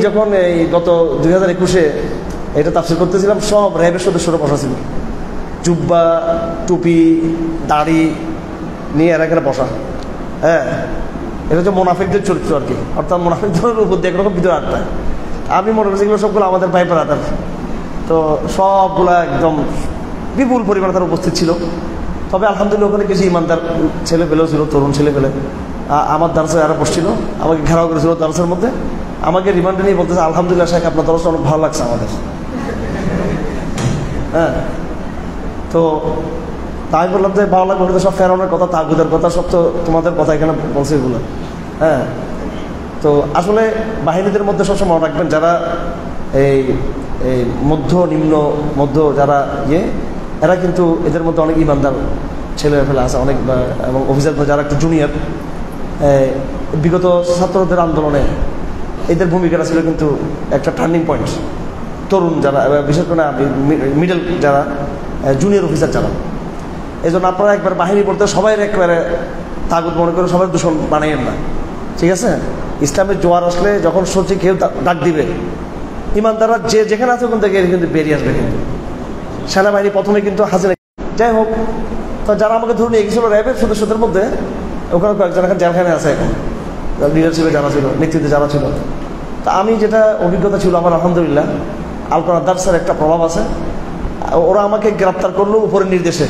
যখন এই গত 2021-এ এটা তাফসীর করতেছিলাম, সব র্যাবের সদস্যরা বসা ছিল, জুব্বা টুপি দাড়ি নিয়ে এরা এখানে বসা। হ্যাঁ, এটা হচ্ছে মোনাফিকদের চরিত্র আর কি, অর্থাৎ মোনাফিকদের উপর দিয়ে একরকম ভিতরে আড্ডা। আমি মনে করছি এগুলো সবগুলো আমাদের ভাই ব্রাদার, তো সবগুলা একদম বিপুল পরিমাণে তারা উপস্থিত ছিল। তবে আলহামদুলিল্লাহ ওখানে কিছু ইমানদার ছেলে পেলেও ছিল, তরুণ ছেলে পেলে। আমার দার্সে আরো বসছিল, আমাকে ঘেরাও করেছিল দার্সের মধ্যে, আমাকে রিমান্ডে নিয়ে বলতেছে আলহামদুলিল্লাহ শেখ আপনার দর্শন অনেক ভালো লাগছে আমাদের। হ্যাঁ, তো তাই বললাম যে ভালো লাগবে, সব ফেরানোর কথা, তাগুদের কথা, সব তো তোমাদের কথা এখানে বলছে এগুলো। হ্যাঁ, তো আসলে বাহিনীদের মধ্যে সবসময় মনে রাখবেন, যারা এই এই নিম্ন মধ্য যারা এরা কিন্তু এদের মধ্যে অনেক ইমানদার ছেলে ফেলে আছে অনেক, এবং অফিসার যারা একটু জুনিয়র। বিগত ছাত্রদের আন্দোলনে এদের ভূমিকাটা ছিল কিন্তু একটা টার্নিং পয়েন্ট। তরুণ যারা, বিশেষ করে মিডল যারা জুনিয়র অফিসার যারা, এই জন্য আপনারা একবার বাহিনী পড়তে সবাই একবারে তাগুত মনে করে সবাই দূষণ বানাইয়েন না, ঠিক আছে? ইসলামের জোয়ার আসলে যখন সত্যি কেউ ডাক দিবে, ইমানদাররা যে যেখানে আছে ওখান থেকে কিন্তু বেরিয়ে আসবে। কিন্তু সেনাবাহিনী প্রথমে কিন্তু হাজিরা, যাই হোক, তো যারা আমাকে ধরুন এগিয়েছিল র্যাবের সদস্যদের মধ্যে, ওখানে কয়েকজন এখন জেলখানে আছে, এখন লিডারশিপে যারা ছিল, নেতৃত্বে যারা ছিল। তা আমি যেটা অভিজ্ঞতা ছিল আমার, আলহামদুলিল্লাহ আল কোরআন দার্সের একটা প্রভাব আছে। ওরা আমাকে গ্রেপ্তার করলো উপরের নির্দেশে।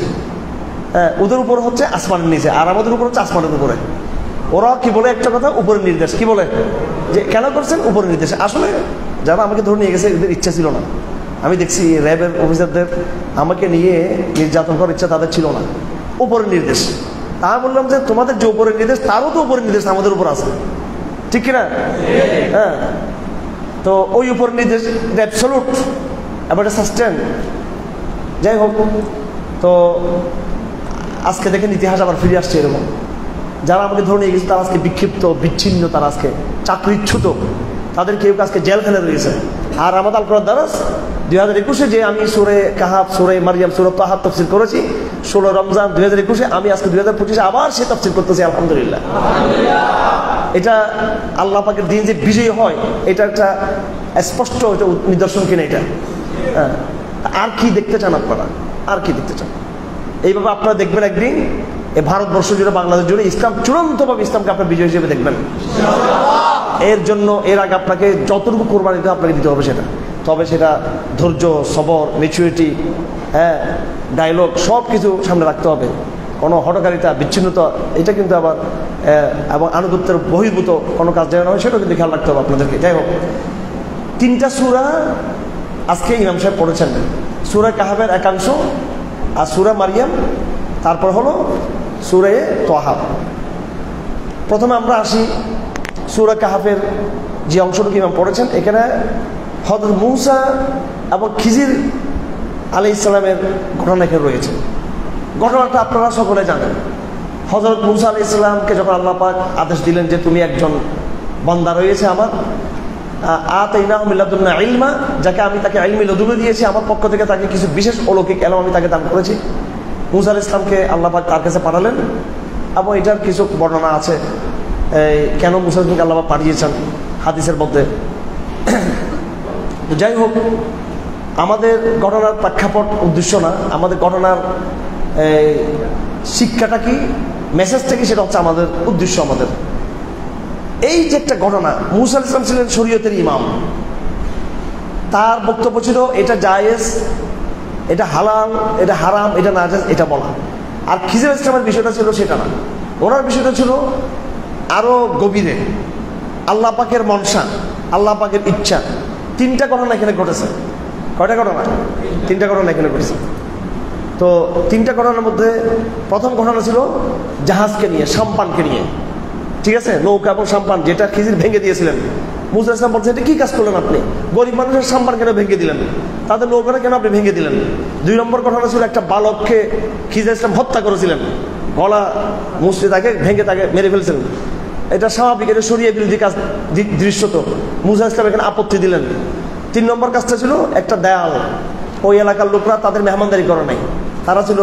হ্যাঁ, ওদের উপর হচ্ছে আসমানের নিচে, আর আমাদের উপর হচ্ছে আসমানের উপরে। ওরা কি বলে একটা কথা, উপরের নির্দেশ। কি বলে যে কেন করছেন? উপরের নির্দেশে। আসলে যারা আমাকে ধরে নিয়ে গেছে এদের ইচ্ছা ছিল না। আমি দেখছি র্যাবের অফিসারদের আমাকে নিয়ে নির্যাতন করার ইচ্ছা তাদের ছিল না, উপরের নির্দেশ। তা বললাম যে তোমাদের যে উপরের নির্দেশ, তারও তো উপরের নির্দেশ আমাদের উপর আছে, ঠিক কিনা? হ্যাঁ, তো ওই উপরের নির্দেশ অ্যাবসলিউট এবং এটা সাস্টেন। যাই হোক, তো আজকে দেখেন ইতিহাস আবার ফিরে আসছে এরকম। যারা আমাকে ধরে নিয়ে গেছে তারা আজকে বিক্ষিপ্ত, বিচ্ছিন্ন, তারা আজকে চাকরিচ্যুত, তাদের কেউ আজকে জেলখানে রয়েছে। আর আমাদের আল কোরআন দারাস 2021-এ যে আমি সূরা কাহাফ, সূরা মারইয়াম, সূরা তাহা তাফসীর করেছি 16 রমজান 2021-এ, আমি আজকে 2025-এ আবার সে তাফসীর করতেছি, আলহামদুলিল্লাহ। এটা আল্লাহ পাকের দিন যে বিজয়ী হয়, এটা একটা স্পষ্ট নিদর্শন কিনা এটা। হ্যাঁ, আর কি দেখতে চান আপনারা? আর কি দেখতে চান? এইভাবে আপনারা দেখবেন একদিন এই ভারতবর্ষ জুড়ে, বাংলাদেশ জুড়ে ইসলাম চূড়ান্তভাবে ইসলামকে আপনার বিজয় হিসেবে দেখবেন। এর জন্য এর আগে আপনাকে যতটুকু কোরবানি দিতে আপনাকে দিতে হবে সেটা, তবে সেটা ধৈর্য, সবর, ম্যাচুরিটি, হ্যাঁ, ডায়লগ সব কিছু সামনে রাখতে হবে। কোনো হটকারিতা, বিচ্ছিন্নতা এটা কিন্তু আবার এবং আনুগত্যের বহির্ভূত কোনো কাজ যেন হয় সেটাও কিন্তু খেয়াল রাখতে হবে আপনাদেরকে। যাই হোক, 3টা সূরা আজকে ইমাম সাহেব পড়েছেন। সূরা কাহাফের একাংশ, আর সূরা মারইয়াম, তারপর হলো সূরা তাহা। প্রথমে আমরা আসি সূরা কাহাফের যে অংশটুকু ইমাম পড়েছেন। এখানে হযরত মূসা এবং খিজির আলাইহিস সালামের ঘটনা এখানে রয়েছে। ঘটনাটা আপনারা সকলে জানেন। হযরত মূসা আলাইহিস সালামকে যখন আল্লাহ পাক আদেশ দিলেন যে তুমি একজন বান্দা রয়েছে আমার, আতাইনাহু মিন লাদুন্না ইলমা, যাকে আমি তাকে ইলমে লদুনে দিয়েছি, আমার পক্ষ থেকে তাকে কিছু বিশেষ অলৌকিক এলম আমি তাকে দান করেছি। মূসা আলাইহিস সালামকে আল্লাহ পাক তার কাছে পাঠালেন, এবং এটার কিছু বর্ণনা আছে কেন মূসা আলাইহিস সালামকে আল্লাহ পাক পাঠিয়েছেন হাদিসের মধ্যে। যাই হোক, আমাদের ঘটনার প্রেক্ষাপট উদ্দেশ্য না, আমাদের ঘটনার শিক্ষাটা কি, মেসেজটা কি, সেটা হচ্ছে আমাদের উদ্দেশ্য। আমাদের এই যে একটা ঘটনা, মূসা আলাইহিস সালাম ছিলেন শরীয়তের ইমাম, তার বক্তব্য ছিল এটা জায়েজ, এটা হালাল, এটা হারাম, এটা নাজায়েজ, এটা বলা। আর খিজির আলাইহিস সালামের বিষয়টা ছিল সেটা না, ওনার বিষয়টা ছিল আরো গভীরে, আল্লাহ পাকের মনসা, আল্লাহ পাকের ইচ্ছা। 3টা ঘটনা এখানে ঘটেছে। কয়টা ঘটনা? 3টা ঘটনা এখানে ঘটেছে। তো 3টা ঘটনার মধ্যে প্রথম ঘটনা ছিল জাহাজকে নিয়ে, সাম্পানকে নিয়ে, ঠিক আছে? নৌকা এবং সাম্পান যেটা খিজির ভেঙে দিয়েছিলেন। মূসা আলাইহিস সালাম বলছেন এটা কি কাজ করলেন আপনি? গরিব মানুষের সাম্পান কেন ভেঙে দিলেন? তাদের নৌকাটা কেন আপনি ভেঙে দিলেন? 2 নম্বর ঘটনা ছিল একটা বালককে খিজির আলাইহিস সালাম হত্যা করেছিলেন, গলা মুচড়ে তাকে ভেঙে তাকে মেরে ফেলছিলেন। এটা স্বাভাবিক, এটা শরীয়ত বিরোধী কাজ, দৃশ্য। তো মূসা আলাইহিস সালাম এখানে আপত্তি দিলেন। 3 নম্বর কাজটা ছিল একটা দেয়াল, ওই এলাকার লোকরা তাদের মেহমানদারি করে নাই, তারা ছিল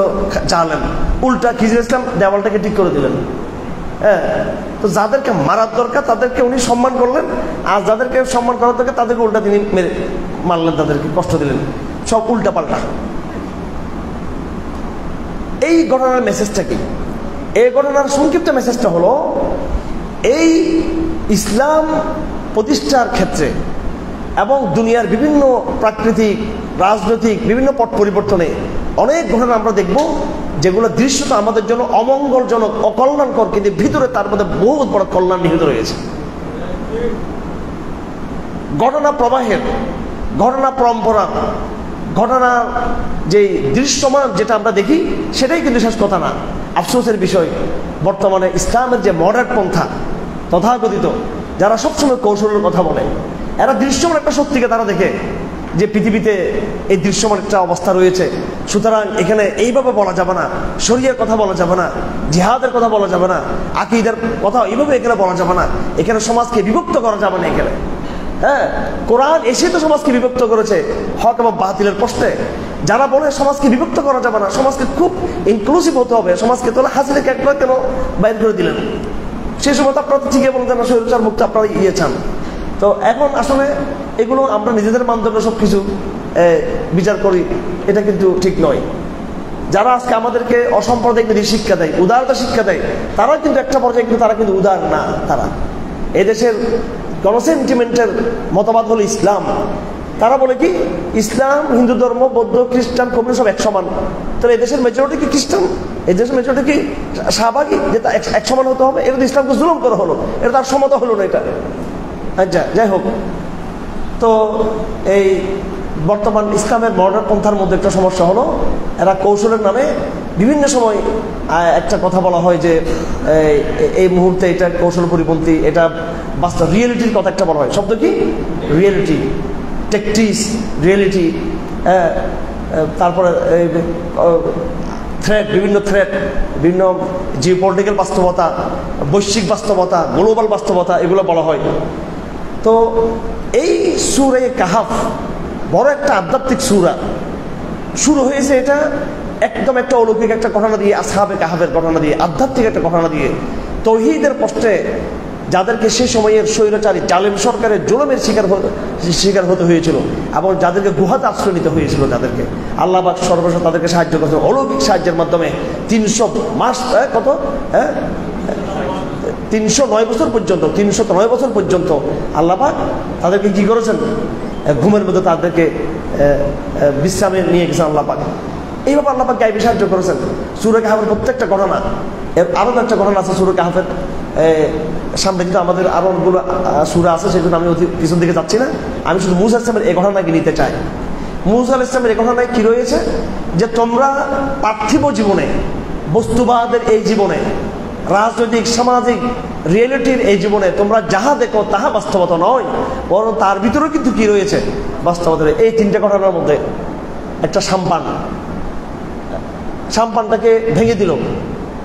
জালেম। উল্টা খিজির আলাইহিস সালাম দেওয়ালটাকে ঠিক করে দিলেন। হ্যাঁ, তো যাদেরকে মারার দরকার তাদেরকে উনি সম্মান করলেন, আর যাদেরকে সম্মান করার দরকার তাদেরকে উল্টা তিনি মেরে মারলেন, তাদেরকে কষ্ট দিলেন, সব উল্টা পাল্টা। এই ঘটনার মেসেজটা কি? এই ঘটনার সংক্ষিপ্ত মেসেজটা হলো, এই ইসলাম প্রতিষ্ঠার ক্ষেত্রে এবং দুনিয়ার বিভিন্ন প্রাকৃতিক রাজনৈতিক বিভিন্ন পট পরিবর্তনে অনেক ঘটনা আমরা দেখব যেগুলো দৃশ্যত আমাদের জন্য অমঙ্গলজনক, অকল্যাণকর, কিন্তু ভিতরে তার মধ্যে বহুত বড় কল্যাণ নিহিত রয়েছে। ঘটনা প্রবাহের, ঘটনা পরম্পরা, ঘটনার যে দৃশ্যমান যেটা আমরা দেখি সেটাই কিন্তু শেষ কথা না। আফসোসের বিষয়, বর্তমানে ইসলামের যে মডার্ন পন্থা তথাকথিত, যারা সবসময় কৌশলের কথা বলে, এরা দৃশ্যমান একটা সত্যিকে তারা দেখে যে পৃথিবীতে এই দৃশ্যমান একটা অবস্থা রয়েছে, সুতরাং এখানে এইভাবে বলা যাবে না, শরিয়ার কথা বলা যাবে না, জিহাদের কথা বলা যাবে না, আকীদার কথা এইভাবে এখানে বলা যাবে না, এখানে সমাজকে বিভক্ত করা যাবে না। এখানে হ্যাঁ, কোরআন এসে তো সমাজকে বিভক্ত করেছে হক এবং বাতিলের প্রশ্নে। যারা বলে সমাজকে বিভক্ত করা যাবে না, সমাজকে খুব ইনক্লুসিভ হতে হবে, সমাজকে তোলা হাসিনাকে একবার কেন বাইর করে দিলেন? সেই সময় তো আপনারা তো ঠিকই বলেন না, স্বৈরাচার মুক্ত আপনারা চান। তো এখন আসলে এগুলো আমরা নিজেদের মানদণ্ড সব কিছু বিচার করি, এটা কিন্তু ঠিক নয়। যারা আজকে আমাদেরকে অসাম্প্রদায়িক নীতি শিক্ষা দেয়, উদারতা শিক্ষা দেয়, তারা কিন্তু একটা পর্যায়ে কিন্তু তারা কিন্তু উদার না। তারা এদেশের গণসেন্টিমেন্টের মতবাদ হলো ইসলাম। তারা বলে কি ইসলাম, হিন্দু ধর্ম, বৌদ্ধ, খ্রিস্টান, কমিউনিস্ট সব এক সমান। তাহলে এদেশের মেজরিটি কি খ্রিস্টান? এদেশের মেজরিটি কি শাহবাগী যে তা এক সমান হতে হবে? এটা তো ইসলামকে জুলুম করা হলো, এটা তার সমতা হলো না এটা। আচ্ছা, যাই হোক, তো এই বর্তমান ইসলামের মডার্ন পন্থার মধ্যে একটা সমস্যা হলো, এরা কৌশলের নামে বিভিন্ন সময় একটা কথা বলা হয় যে এই মুহূর্তে এটা কৌশল পরিপন্থী, এটা বাস্তব রিয়েলিটির কথা একটা বলা হয়। শব্দ কি? রিয়েলিটি, টেকটিক্স, রিয়েলিটি, তারপরে থ্রেট, বিভিন্ন থ্রেট, বিভিন্ন জিওপলিটিক্যাল বাস্তবতা, বৈশ্বিক বাস্তবতা, গ্লোবাল বাস্তবতা, এগুলো বলা হয়। তো এই সূরা কাহাফ বড় একটা আধ্যাত্মিক সূরা, শুরু হয়েছে এটা একদম একটা অলৌকিক একটা ঘটনা দিয়ে, আসহাবে কাহাফের ঘটনা দিয়ে, আধ্যাত্মিক একটা ঘটনা দিয়ে, তৌহিদের প্রশ্নে যাদেরকে সে সময়ের স্বৈরাচারী জালেম সরকারের জুলুমের শিকার হতে হয়েছিল এবং যাদেরকে গুহাতে আশ্রয় নিতে হয়েছিল, যাদেরকে আল্লাহ পাক সর্বশেষ তাদেরকে সাহায্য করেছেন অলৌকিক সাহায্যের মাধ্যমে। 300 মাস, কত, 309 বছর পর্যন্ত, 309 বছর পর্যন্ত আল্লাহ পাক তাদেরকে কি করেছেন? ঘুমের মধ্যে তাদেরকে বিশ্রামে নিয়ে গেছেন আল্লাহ পাক। এইভাবে আল্লাহ পাক গায়েবী সাহায্য করেছেন। সূরা কাহাফের প্রত্যেকটা ঘটনা, এর আরও একটা ঘটনা আছে সূরা কাহাফের সামনে, কিন্তু আমাদের আরো অনেকগুলো সূরা আছে, সেগুলো আমি পিছন দিকে যাচ্ছি না। আমি শুধু মূসা আলাইহিস সালামের এই ঘটনাকে নিতে চাই। মূসা আলাইহিস সালামের এই ঘটনায় কি রয়েছে? যে তোমরা পার্থিব জীবনে, বস্তুবাদের এই জীবনে, রাজনৈতিক সামাজিক রিয়েলিটির এই জীবনে তোমরা যাহা দেখো তাহা বাস্তবতা নয়, বরং তার ভিতরেও কিন্তু কি রয়েছে? বাস্তবতা। এই তিনটে ঘটনার মধ্যে একটা সাম্পানটাকে ভেঙে দিল,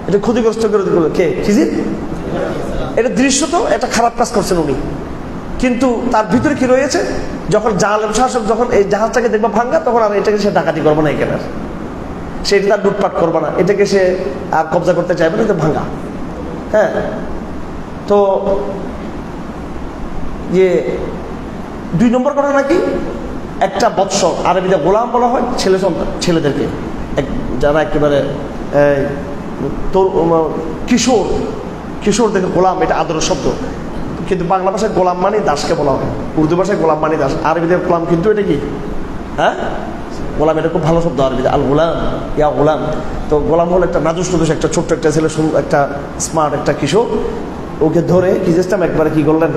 এটা ক্ষতিগ্রস্ত করে দিল কে? খিজির। এটা দৃশ্য তো একটা খারাপ কাজ করছেন উনি, কিন্তু তার ভিতরে কি রয়েছে? যখন জালেম শাসক যখন এই জাহাজটাকে দেখবা ভাঙ্গা, তখন আর এটাকে সে ডাকাতি করবে না, এখানে সে এটা তার লুটপাট করবে না, এটাকে সে আর কবজা করতে চাইবে না, এটা ভাঙ্গা। হ্যাঁ, তো ইয়ে 2 নম্বর কথা নাকি একটা বৎসর, আরবিতে গোলাম বলা হয় ছেলেদেরকে, যারা একেবারে কিশোর দেখে গোলাম, এটা আদরের শব্দ, কিন্তু বাংলা ভাষায় গোলাম মানে দাসকে বলা হয়, উর্দু ভাষায় গোলাম মানে দাস, আরবিতে গোলাম কিন্তু এটা কি? হ্যাঁ, গোলাম, এটা খুব ভালো শব্দ আরবিতে, আল গোলাম, ইয়া গোলাম। তো গোলাম হলো একটা নাজুস নদুস একটা ছোট্ট একটা ছেলে, একটা স্মার্ট একটা কিশোর, ওকে ধরে কি সিস্টেম একবারে কি করলেন?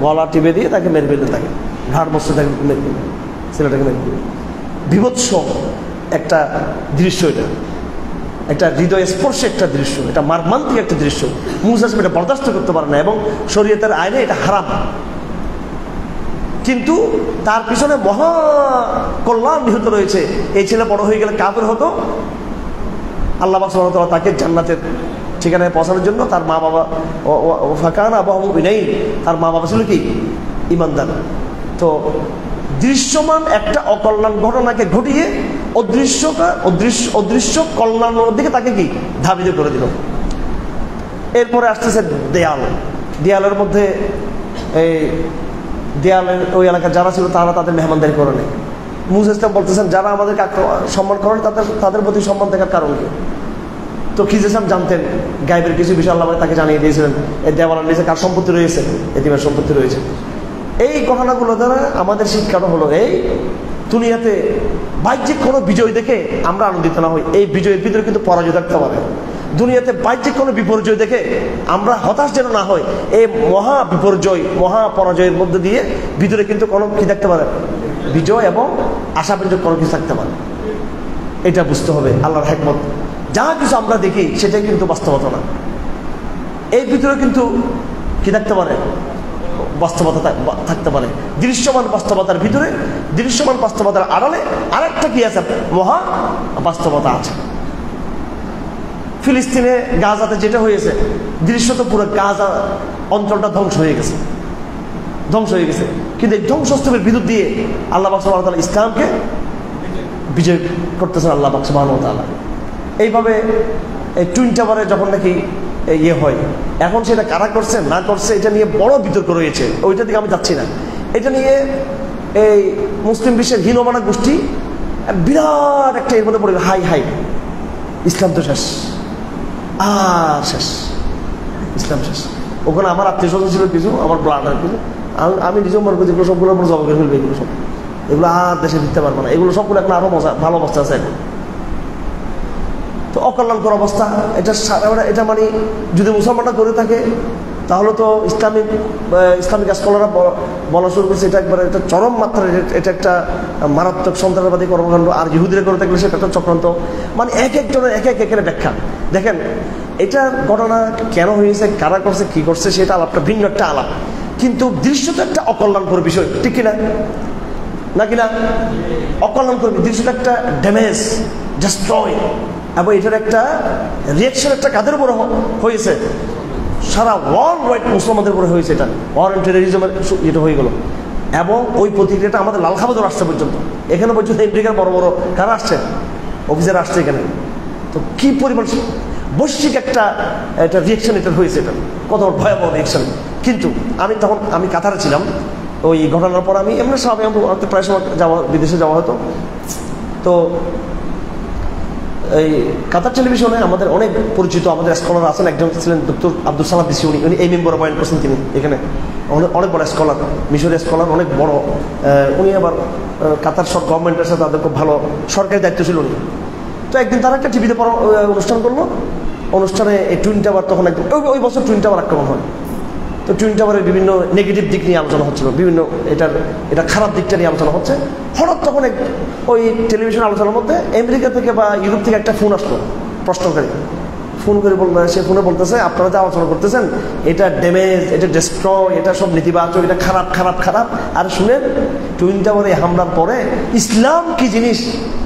গলা টিপে দিয়ে তাকে মেরে ফেললেন, তাকে ঘাড় বসতে তাকে মেরে ফেললেন, ছেলেটাকে মেরে ফেললেন। বিভৎস একটা দৃশ্য, এটা একটা হৃদয় স্পর্শে একটা দৃশ্য, এটা মার্মান্তিক একটা দৃশ্য। মূসা এটা বরদাস্ত করতে পারে না এবং শরীয়তের আইনে এটা হারাম, কিন্তু তার পিছনে মহা কল্যাণ নিহিত রয়েছে। এই ছেলে বড় হয়ে গেলে কাফের হতো, আল্লাহ সুবহানাহু ওয়া তাআলা তাকে জান্নাতের ঠিকানায় পৌঁছানোর জন্য তার মা বাবা ফাকানা আবুহু মুমিনাইন, তার মা বাবা ছিল কি? ঈমানদার। তো দৃশ্যমান একটা অকল্যাণ ঘটনাকে ঘটিয়ে অদৃশ্য কল্যাণের দিকে তাকে কি ধাবিত করে দিল। এরপরে আসতেছে দেয়াল। দেয়ালের মধ্যে এই দেয়ালের ওই এলাকার যারা ছিল তারা তাদের মেহমানদারি করে নেয়। মুসা ইসলাম বলতেছেন যারা আমাদেরকে সম্মান করেন তাদের প্রতি সম্মান দেখার কারণ কি? তো খিজির ইসলাম জানতেন গায়েবের কিছু বিষয়, আল্লাহ তাকে জানিয়ে দিয়েছিলেন এই দেওয়ালের নিচে কার সম্পত্তি রয়েছে, এতিমের সম্পত্তি রয়েছে। এই ঘটনাগুলো দ্বারা আমাদের শিক্ষাটা হলো এই দুনিয়াতে বাহ্যিক কোনো বিজয় দেখে আমরা আনন্দিত না হই, এই বিজয়ের ভিতরে কিন্তু পরাজয় থাকতে পারে। দুনিয়াতে বাহ্যিক কোনো বিপর্যয় দেখে আমরা হতাশ যেন না হই, এই মহা বিপর্যয় মহা পরাজয়ের মধ্যে দিয়ে ভিতরে কিন্তু কোনো কি থাকতে পারে, বিজয় এবং আশাব্যঞ্জক কোনো কিছু থাকতে পারে। এটা বুঝতে হবে আল্লাহর হিকমত। যা কিছু আমরা দেখি সেটাই কিন্তু বাস্তবতা না, এই ভিতরে কিন্তু কি থাকতে পারে, বাস্তবতা থাকতে পারে। দৃশ্যমান বাস্তবতার ভিতরে, দৃশ্যমান বাস্তবতার আড়ালে আরেকটা কি আছে, মহা বাস্তবতা আছে। ফিলিস্তিনে গাজাতে যেটা হয়েছে, দৃশ্য তো পুরো গাজা অঞ্চলটা ধ্বংস হয়ে গেছে, ধ্বংস হয়ে গেছে। কিন্তু এই ধ্বংসস্তূপের বিদ্যুৎ দিয়ে আল্লাহ পাক সুবহানাহু ওয়া তাআলা ইসলামকে বিজয় করতেছেন আল্লাহ পাক সুবহানাহু ওয়া তাআলা। এইভাবে এই টুইন টাওয়ারে যখন নাকি ইয়ে হয়, এখন সেটা কারা করছে না করছে এটা নিয়ে বড় বিতর্ক রয়েছে, ওইটা দিকে আমি যাচ্ছি না। এটা নিয়ে এই মুসলিম বিশ্বের হীনমানা গোষ্ঠী বিরাট একটা এর মধ্যে পড়ে, হাই হাই ইসলাম তো শেষ, আর শেষ, ইসলাম শেষ। ওখানে আমার আত্মীয় স্বজন ছিল কিছু, আমার ব্লাডার কিছু, আমি নিজেও মনে করি এগুলো সবগুলো আমরা জমা করে ফেলবো, এগুলো সব, এগুলো আর দেশে দিতে পারবো না, এগুলো সবগুলো এখন আরো মজা ভালো অবস্থা আছে এখন। তো অকল্যাণকর অবস্থা এটা। এটা মানে যদি মুসলমানরা করে থাকে তাহলে তো ইসলামিক স্কলাররা বলা শুরু করছে এটা একবারে এটা চরম মাত্রার, এটা একটা মারাত্মক সন্ত্রাসবাদী কর্মকাণ্ড। আর ইহুদিরা করে থাকলে সেটা একটা চক্রান্ত। মানে এক একজনের এক একের ব্যাখ্যা। দেখেন এটার ঘটনা কেন হয়েছে, কারা করছে, কি করছে, সেটা আলাপটা ভিন্ন একটা আলাপ, কিন্তু দৃশ্য তো একটা অকল্যাণকর বিষয়, ঠিক কিনা নাকি না? অকল্যাণকর দৃশ্য একটা ড্যামেজ, ডিস্ট্রয়, এবং এটার একটা রিয়াকশন একটা কাদের উপরে হয়েছে, সারা ওয়ার্ল্ড ওয়াইড মুসলমানদের উপরে হয়েছে। এটা ওয়ার অ্যান্ড টেররিজমের যেটা হয়ে গেল, এবং ওই প্রতিক্রিয়াটা আমাদের লালখাবাদর আসছে পর্যন্ত, এখানে পর্যন্ত আমেরিকার বড় বড় কারা আসছে, অফিসার আসছে এখানে। তো কি পরিমাণ বৈশ্বিক একটা রিয়াকশন এটা হয়েছে, এটা কত ভয়াবহ রিয়াকশন। কিন্তু আমি কাতারে ছিলাম ওই ঘটনার পর, আমি এমনি সব প্রায় সময় বিদেশে যাওয়া হতো। তো এই কাতার টেলিভিশনে আমাদের অনেক পরিচিত আমাদের স্কলার আছেন, একজন ছিলেন ডক্টর আব্দুল সালাম বিসি, উনি এই মেম্বার অ্যাপয়েন্ট করছেন তিনি এখানে, অনেক বড় স্কলার, মিশরীয় স্কলার, অনেক বড়। উনি আবার কাতার সব গভর্নমেন্টের সাথে তাদের খুব ভালো সরকারি দায়িত্ব ছিল উনি। তো একদিন তারা একটা টিভিতে অনুষ্ঠান করলো, অনুষ্ঠানে এই টুইন টাওয়ার তখন একদম ওই বছর টুইন টাওয়ার আক্রমণ হয়। তো টুইন টাওয়ারের বিভিন্ন নেগেটিভ দিক নিয়ে আলোচনা হচ্ছিল, বিভিন্ন এটা খারাপ দিকটা নিয়ে আলোচনা হচ্ছে। হঠাৎ তখন ওই টেলিভিশন আলোচনার মধ্যে আমেরিকা থেকে বা ইউরোপ থেকে একটা ফোন আসলো, প্রশ্নকারী ফোন করে সে ফোনে বলতেছে আপনারা যে আলোচনা করতেছেন এটা ড্যামেজ, এটা ডিস্ট্রয়, এটা সব নেতিবাচক, এটা খারাপ খারাপ খারাপ। আর শুনেন টুইন টাওয়ারে হামলার পরে ইসলাম কি জিনিস,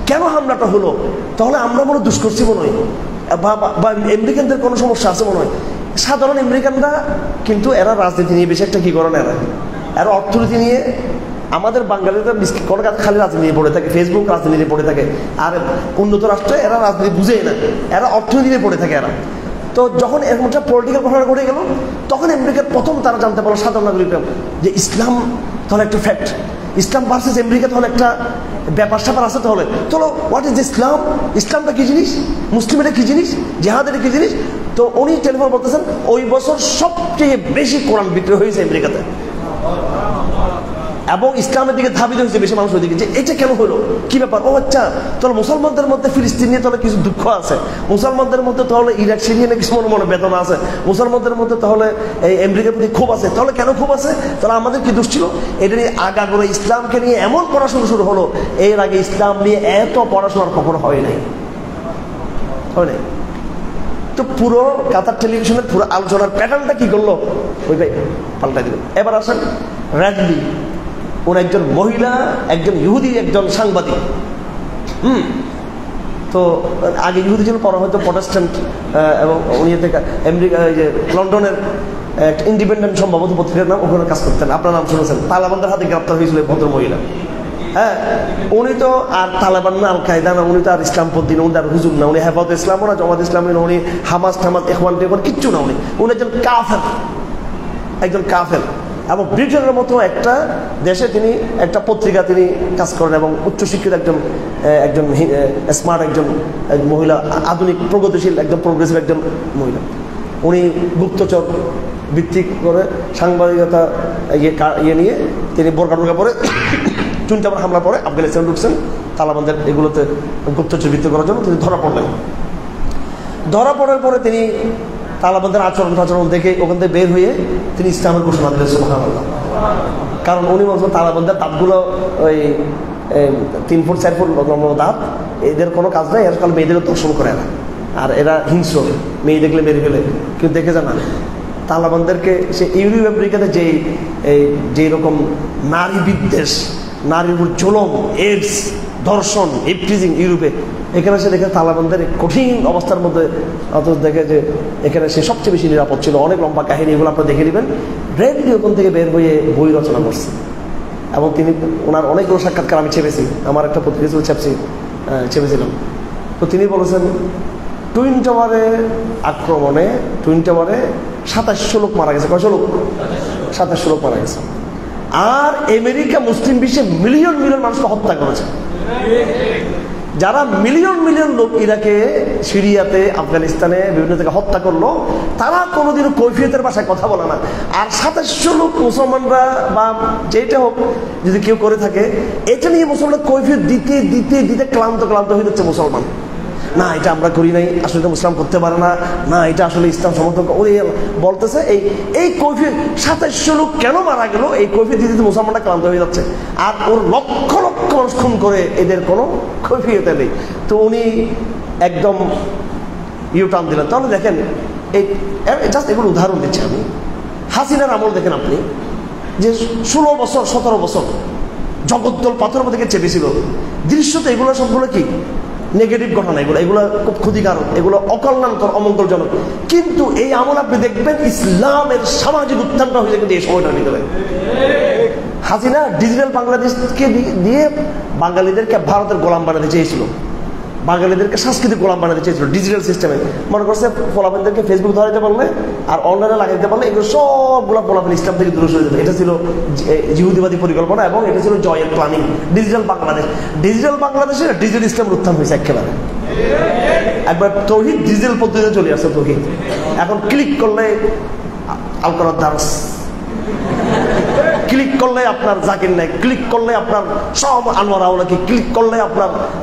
কেন হামলাটা হলো, তাহলে আমরা মনে দুষ করছি মনে হয়, বা আমেরিকানদের কোনো সমস্যা আছে মনে হয়। সাধারণ আমেরিকানরা কিন্তু এরা রাজনীতি নিয়ে বেশি একটা কি করে না, এরা অর্থনীতি নিয়ে, আমাদের বাঙালিরা কোনো খালি রাজনীতি নিয়ে পড়ে থাকে, ফেসবুক রাজনীতি নিয়ে পড়ে থাকে। আর উন্নত রাষ্ট্রে এরা রাজনীতি বুঝেই না, এরা অর্থনীতি নিয়ে পড়ে থাকে এরা। তো যখন এরকম একটা পলিটিক্যাল ঘটনা ঘটে গেল, তখন আমেরিকার প্রথম তারা জানতে পারলো সাধারণ নাগরিকরা যে ইসলাম তাহলে একটা ফ্যাক্ট, ইসলাম ভার্সেস আমেরিকা তাহলে একটা ব্যাপার স্যাপার আছে। তাহলে চলো হোয়াট ইজ ইসলাম, ইসলামটা কি জিনিস, মুসলিম এটা কি জিনিস, জেহাদ এটা কি জিনিস। তো উনি টেলিফোন বলতেছেন ওই বছর সবচেয়ে বেশি কোরআন বিক্রি হয়েছে আমেরিকাতে, এবং ইসলামের দিকে ধাবিত হয়েছে বেশি মানুষ ওইদিকে, যে এটা কেন হলো, কি ব্যাপার। ও আচ্ছা, তাহলে মুসলমানদের মধ্যে ফিলিস্তিন নিয়ে তাহলে কিছু দুঃখ আছে, মুসলমানদের মধ্যে তাহলে ইরাক সিরিয়া নিয়ে কিছু মনে বেদনা আছে, মুসলমানদের মধ্যে তাহলে এই আমেরিকার প্রতি ক্ষোভ আছে। তাহলে কেন ক্ষোভ আছে, তাহলে আমাদের কি দোষ ছিল। এটা নিয়ে আগা করে ইসলামকে নিয়ে এমন পড়াশোনা শুরু হলো, এর আগে ইসলাম নিয়ে এত পড়াশোনার কখনো হয় নাই। তো পুরো কাতার টেলিভিশনের পুরো আলোচনার প্যাটার্নটা কি করলো, ওই ভাই পাল্টাই দিল। এবার আসেন রাজলি, ওর একজন মহিলা, একজন ইহুদি, একজন সাংবাদিক। তো আগে ইহুদি ছিল, পরে হয়তো প্রটেস্ট্যান্ট, এবং উনি থেকে আমেরিকা যে লন্ডনের একটা ইন্ডিপেন্ডেন্ট সম্ভবত পত্রিকার নাম, ওখানে কাজ করতেন, আপনার নাম শুনেছেন, তালেবানদের হাতে গ্রেপ্তার হয়েছিল ভদ্র মহিলা। হ্যাঁ, উনি তো আর তালেবান না, আল কায়দা না, উনি তো আর ইসলামপন্থী না, উনি আর হুজুর না, উনি হেফাজত ইসলামও না, জামাত ইসলামী না, উনি হামাস টামাস ইখওয়ান টিখওয়ান কিচ্ছু না, উনি একজন কাফের, একজন কাফের। এবং ব্রিটেনের মতো একটা দেশে তিনি একটা পত্রিকা তিনি কাজ করেন এবং উচ্চশিক্ষিত একজন একজন স্মার্ট একজন মহিলা, আধুনিক প্রগতিশীল একজন প্রোগ্রেসিভ একজন মহিলা। উনি গুপ্তচর ভিত্তিক করে সাংবাদিকতা ইয়ে নিয়ে তিনি বোরকা টোরকা পরে চুনচামার হামলা পরে আফগানিস্তানে ঢুকছেন তালেবানদের এগুলোতে গুপ্তচর ভিত্তি করার জন্য তিনি ধরা পড়লেন। ধরা পড়ার পরে তিনি তালেবানদের আচরণ দেখে ওখান থেকে বের হয়ে তিনি ইসলামের ঘোষণা দিলেন, সুবহানাল্লাহ। কারণ উনি বলছেন তালেবানদের দাঁতগুলো ওই 3 ফুট 4 ফুট দাঁত, এদের কোনো কাজ নাই, এর কাল মেয়েদেরও দর্শন করে না, আর এরা হিংস্র, মেয়ে দেখলে মেরে ফেলে, কেউ দেখে যায় না। তালেবানদেরকে সে ইউরোপ আমেরিকাতে যেই রকম নারী বিদ্বেষ, নারীর উপর জুলুম, এইডস, ধর্ষণ, ইপটিজিং ইউরোপে, এখানে সে দেখে তালেবানদের কঠিন অবস্থার মধ্যে অথচ দেখে যে এখানে সে সবচেয়ে বেশি নিরাপদ ছিল। অনেক লম্বা কাহিনী, এগুলো আপনারা দেখে নেবেন। রেডলি ওখান থেকে বের হয়ে বই রচনা করছে এবং তিনি ওনার অনেকগুলো সাক্ষাৎকার আমি ছেপেছি, আমার একটা পত্রিকা ছিল, ছেপেছিলাম। তো তিনি বলেছেন টুইন টাওয়ারে আক্রমণে, টুইন টাওয়ারে 2700 লোক মারা গেছে। কয়শো লোক? 2700 লোক মারা গেছে। আর আমেরিকা মুসলিম বিশ্বে মিলিয়ন মিলিয়ন মানুষকে হত্যা করেছে। যারা মিলিয়ন মিলিয়ন লোক ইরাকে, সিরিয়াতে, আফগানিস্তানে বিভিন্ন জায়গায় হত্যা করলো, তারা কোনোদিনও কৈফিয়তের ভাষায় কথা বলে না। আর 2700 লোক মুসলমানরা বা যেটা হোক যদি কেউ করে থাকে, এটা নিয়ে মুসলমান কৈফিয়ত দিতে দিতে দিতে ক্লান্ত হয়ে যাচ্ছে মুসলমান। না, এটা আমরা করি নাই, আসলে এটা মুসলমান করতে পারে না, না এটা আসলে ইসলাম সমর্থন ওই বলতেছে। এই কৈফিয়ত 2700 লোক কেন মারা গেল, এই কৈফিয়ত দিতে দিতে মুসলমানরা ক্লান্ত হয়ে যাচ্ছে। আর ওর লক্ষ লক্ষ মানুষ খুন করে, এদের কোনো কৈফিয়ত নেই। তো উনি একদম ইউটার্ন দিলেন। তাহলে দেখেন, এই জাস্ট এগুলো উদাহরণ দিচ্ছি আমি। হাসিনার আমল দেখেন আপনি, যে 16 বছর 17 বছর জগদ্দল পাথরের মধ্যে চেপেছিল, দৃশ্যতে এগুলো সবগুলো কি নেগেটিভ ঘটনা, এগুলো খুব ক্ষতিকারক, এগুলো অকল্যাণকর, অমঙ্গলজনক। কিন্তু এই আমল আপনি দেখবেন ইসলামের সামাজিক উত্থানটা হয়েছে কিন্তু এই সময়টার ভিতরে। হাসিনা ডিজিটাল বাংলাদেশকে দিয়ে বাঙালিদেরকে ভারতের গোলাম বানাতে চেয়েছিল, বাঙালিদেরকে সাংস্কৃতিক গোলাম বানাতে চেয়েছিল ডিজিটাল সিস্টেমে। মনে করছে পোলাপেনদেরকে ফেসবুক ধরাইতে পারলে আর অনলাইনে লাগাইতে পারলে এগুলো সবগুলো পোলাপেন ইসলাম থেকে দূরে সরে যাবে। এটা ছিল জিহুদিবাদী পরিকল্পনা এবং এটা ছিল জয়ের প্ল্যানিং। ডিজিটাল বাংলাদেশে ডিজিটাল ইসলামের উত্থান হয়েছে একেবারে। একবার তৌহিদ ডিজিটাল পদ্ধতিতে চলে আসছে। তৌহিদ এখন ক্লিক করলে আল কোরআন দারস, ক্লিক করলে আপনার জাকির নাইক, ক্লিক করলে আপনার সব আনোয়ার আওলাকি, ক্লিক করলে